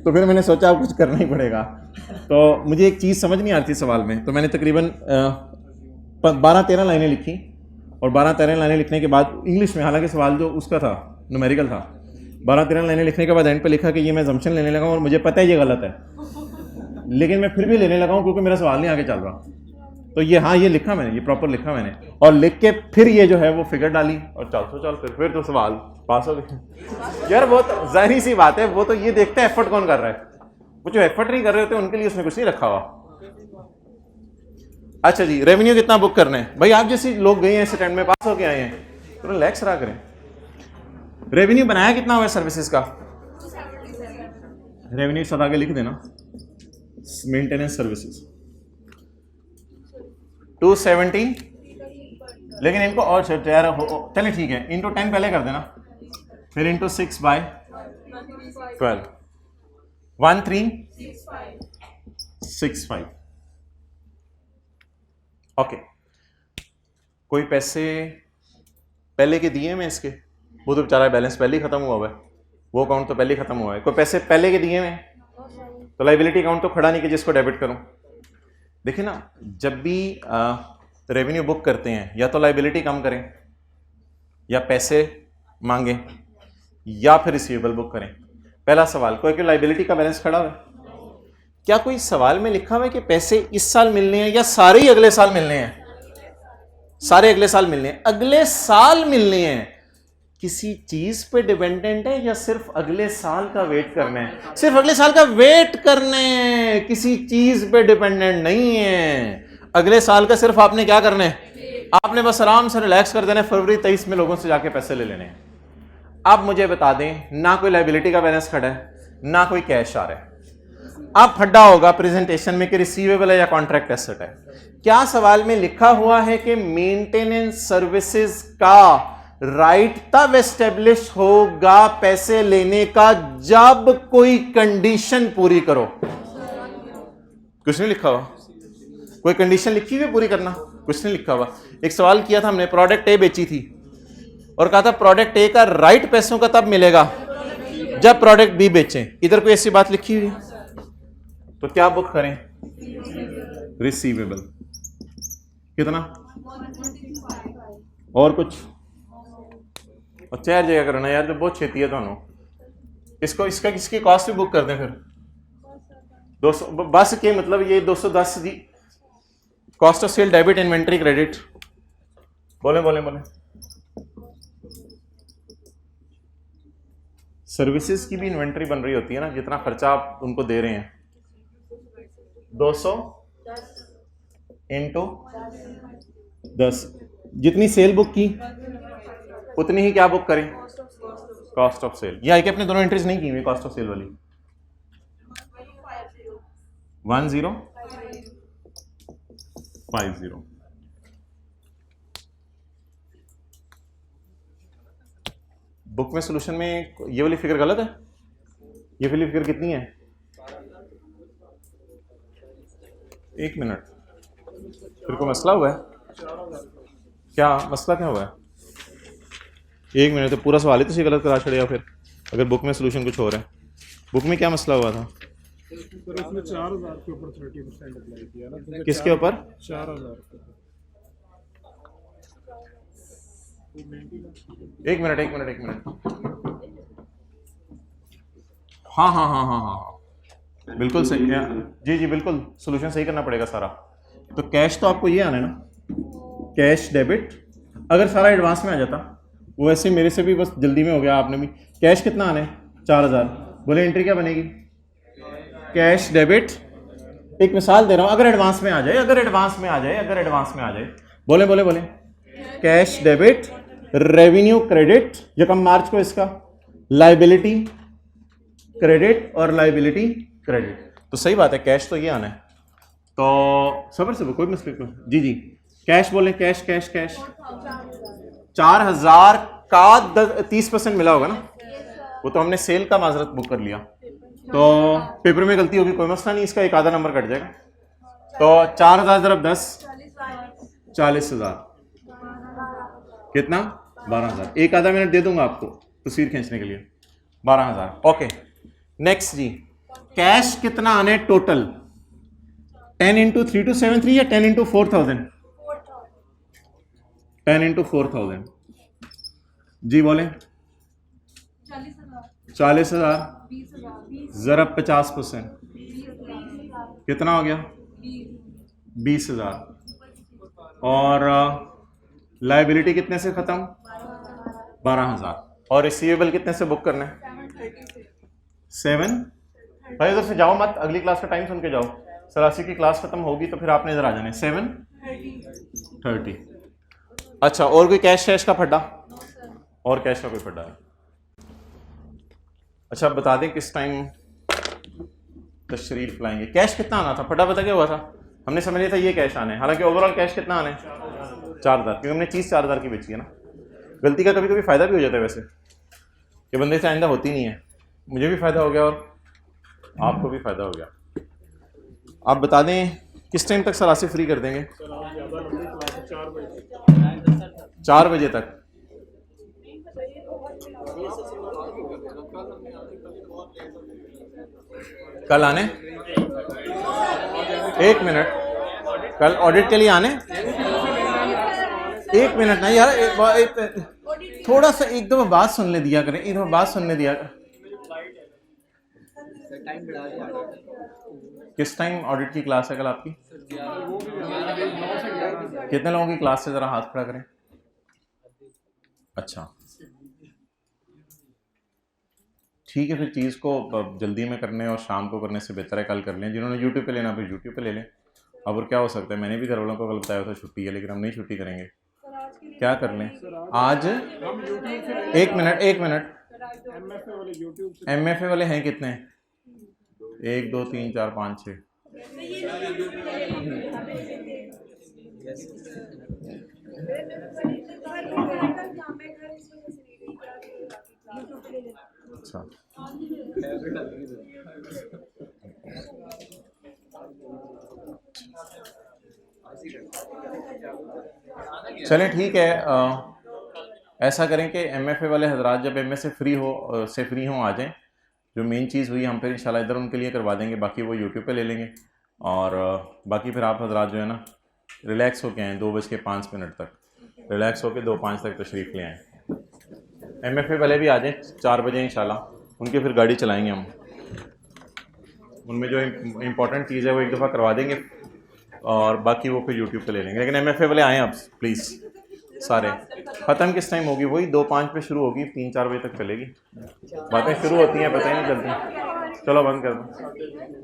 तो फिर मैंने सोचा अब कुछ करना ही पड़ेगा, तो मुझे एक चीज़ समझ नहीं आ रही थी सवाल में, तो मैंने तकरीबन 12-13 लाइनें लिखी, और 12-13 लाइनें लिखने के बाद इंग्लिश में, हालांकि सवाल जो उसका था न्यूमेरिकल था, 12-13 लाइनें लिखने के बाद एंड पे लिखा कि ये मैं जम्पशन लेने लगा हूँ और मुझे पता है ये गलत है, लेकिन मैं फिर भी लेने लगा हूँ क्योंकि मेरा सवाल नहीं आगे चल रहा। तो ये हाँ ये लिखा मैंने, ये प्रॉपर लिखा मैंने, और लिख के फिर ये जो है वो फिगर डाली और चल फिर तो सवाल पास हो गए। यार वो तो जाहिर सी बात है, वो तो ये देखते हैं एफर्ट कौन कर रहा है, वो जो एफर्ट नहीं कर रहे होते उनके लिए उसमें कुछ नहीं रखा हुआ। अच्छा जी, रेवेन्यू कितना बुक करना है भाई, आप जैसे लोग गए हैं स्टैंड में पास होके आए हैं तो रिलैक्स रहा करें। रेवेन्यू बनाया कितना हुआ है सर्विसेज का, रेवेन्यू सदा के लिख देना, मेंटेनेंस सर्विसेज 270, लेकिन इनको और चले ठीक है, इंटू 10 पहले कर देना, फिर इंटू 6/12 1365। ओके, कोई पैसे पहले के दिए मैं इसके, वो तो बेचारा बैलेंस पहले ही खत्म हुआ है, वो अकाउंट तो पहले ही खत्म हुआ है। कोई पैसे पहले के दिए मैं तो लाइबिलिटी अकाउंट तो खड़ा नहीं कि जिसको डेबिट करूं। देखिए ना, जब भी रेवेन्यू बुक करते हैं या तो लाइबिलिटी कम करें, या पैसे मांगें, या फिर रिसीवेबल बुक करें। पहला सवाल, कोई क्यों लाइबिलिटी का बैलेंस खड़ा हुआ है, क्या कोई सवाल में लिखा हुआ है कि पैसे इस साल मिलने हैं या सारे ही अगले साल मिलने हैं? सारे अगले साल मिलने हैं, अगले साल मिलने हैं। किसी चीज पे डिपेंडेंट है या सिर्फ अगले साल का वेट करना है? सिर्फ अगले साल का वेट करने हैं, किसी चीज पे डिपेंडेंट नहीं है। अगले साल का सिर्फ आपने क्या करना है, आपने बस आराम से रिलैक्स कर देना है। फरवरी 23 में लोगों से जाके पैसे ले लेने हैं। आप मुझे बता दें, ना कोई लायबिलिटी का बैलेंस खड़ा है, ना कोई कैश आ रहा है। अब फड्डा होगा प्रेजेंटेशन में कि रिसीवेबल है या कॉन्ट्रैक्ट एसेट है। क्या सवाल में लिखा हुआ है कि मेंटेनेंस सर्विसेज का राइट तब एस्टेब्लिश होगा पैसे लेने का जब कोई कंडीशन पूरी करो? कुछ नहीं लिखा हुआ। कोई कंडीशन लिखी हुई पूरी करना? कुछ नहीं लिखा हुआ। एक सवाल किया था हमने, प्रोडक्ट ए बेची थी और कहा था प्रोडक्ट ए का राइट पैसों का तब मिलेगा जब प्रोडक्ट बी बेचें। इधर कोई ऐसी बात लिखी हुई है तो क्या बुक करें? रिसीवेबल। कितना? और कुछ? और 4 जगह करना यार, तो बहुत छेती है दोनों। इसको इसका किसकी कॉस्ट भी बुक कर दें फिर? 200 बस के मतलब ये 210 दी cost of sale, debit, inventory, credit. बोले बोले बोले। सर्विसेज की भी इन्वेंट्री बन रही होती है ना, जितना खर्चा आप उनको दे रहे हैं। 200 इंटू 10, जितनी सेल बुक की उतनी ही क्या बुक करें? Cost of sale. या कि अपने दोनों एंट्रीज नहीं की हुई कॉस्ट ऑफ सेल वाली। 1050। बुक में सोल्यूशन में ये वाली फिगर गलत है। ये वाली फिगर कितनी है? 1 मिनट। फिर कोई मसला हुआ है क्या? मसला क्या हुआ है? 1 मिनट, तो पूरा सवाल ही तो गलत करा छोड़ेगा फिर, अगर बुक में सोल्यूशन कुछ और है। बुक में क्या मसला हुआ था? उसमें 4000 के ऊपर 30% अप्लाई किया ना। किसके ऊपर? 4000। 1 मिनट 1 मिनट 1 मिनट। हाँ हाँ हाँ हाँ हाँ, बिल्कुल सही है जी जी, बिल्कुल सोल्यूशन सही करना पड़ेगा सारा। तो कैश तो आपको ये आना है ना, कैश डेबिट। अगर सारा एडवांस में आ जाता, वो ऐसे मेरे से भी बस जल्दी में हो गया, आपने भी। कैश कितना आना है? 4000। बोले एंट्री क्या बनेगी? Cash debit. एक मिसाल दे रहा हूं, अगर एडवांस में आ जाए, अगर एडवांस में आ जाए, अगर एडवांस में आ जाए, बोले बोले बोले। कैश डेबिट, रेवेन्यू क्रेडिट, ये कम मार्च को इसका, लाइबिलिटी क्रेडिट और लाइबिलिटी क्रेडिट। तो सही बात है, कैश तो ये आना है। तो सबर से कोई मिस्टेक नहीं। जी जी, कैश बोले, कैश कैश कैश। 4000 का 30% मिला होगा ना, वो तो हमने सेल का माजरत बुक कर लिया, तो पेपर में गलती होगी, कोई मसला नहीं, इसका एक आधा नंबर कट जाएगा। तो 4000 ज़रब 10, 40,000। कितना? 12,000। एक आधा मिनट दे दूंगा आपको तस्वीर खींचने के लिए। 12,000। ओके, नेक्स्ट जी, कैश कितना आने टोटल? 10 इंटू 3273 या 10 इंटू 4000? 10 इंटू 4000 जी बोले। 40,000 ज़रब 50%, कितना हो गया? 20,000। और लाइबिलिटी कितने से खत्म? 12,000। और रिसीवेबल कितने से बुक करना है? 7। भाई उधर से जाओ मत, अगली क्लास का टाइम सुन के जाओ। 83 की क्लास खत्म होगी तो फिर आपने इधर आ जाना है। 7:30। अच्छा, और कोई कैश कैश का फड्डा? और कैश का कोई फड्डा है? अच्छा, बता दें किस टाइम तशरीफ लाएंगे। कैश कितना आना था? फड्डा पता क्या हुआ था? हमने समझ लिया था ये कैश आने, हालांकि ओवरऑल कैश कितना आने? 4,000, क्योंकि हमने चीज़ 4,000 की बेची है ना। गलती का कभी कभी फ़ायदा भी हो जाता है वैसे, कि बंदे से आइंदा होती नहीं है। मुझे भी फ़ायदा हो गया और आपको भी फ़ायदा हो गया। आप बता दें किस टाइम तक सरासी फ्री कर देंगे? 4 बजे तक। कल आने? 1 मिनट, कल ऑडिट के लिए आने? 1 मिनट ना यार, थोड़ा सा एक दो बात सुनने दिया करें, एक दो बात सुनने दिया। किस टाइम ऑडिट की क्लास है कल आपकी? कितने लोगों की क्लास है? जरा हाथ खड़ा करें। अच्छा, ठीक है, फिर चीज़ को जल्दी में करने और शाम को करने से बेहतर है कल कर लें। जिन्होंने यूट्यूब पे लेना फिर यूट्यूब पे ले लें। अब और क्या हो सकता है, मैंने भी घर वालों को कल बताया था छुट्टी है, लेकिन हम नहीं छुट्टी करेंगे, क्या कर लें आज। एक मिनट MFA वाले यूट्यूब से MFA वाले हैं कितने, 1 2 3 4 5 6। अच्छा चलें ठीक है। ऐसा करें कि MFA वाले हजरात जब MA से फ्री हों आ जाएं। जो मेन चीज़ हुई हम फिर इंशाल्लाह इधर उनके लिए करवा देंगे, बाकी वो यूट्यूब पे ले लेंगे। और बाकी फिर आप हजरात जो है ना रिलैक्स होके आएँ, 2:05 तक रिलैक्स होके 2:05 तक तशरीफ़ ले आएँ। MFA वाले भी आ जाएँ 4 बजे इंशाल्लाह, उनकी फिर गाड़ी चलाएँगे हम। उनमें जो इम्पोर्टेंट चीज़ है वो एक दफ़ा करवा देंगे और बाकी वो फिर यूट्यूब पे ले लेंगे। लेकिन MFA वाले आएँ अब प्लीज़ सारे। ख़त्म किस टाइम होगी, वही 2:05 पे शुरू होगी, 3-4 बजे तक चलेगी। बातें शुरू होती हैं पता ही नहीं चलती। चलो बंद कर दो।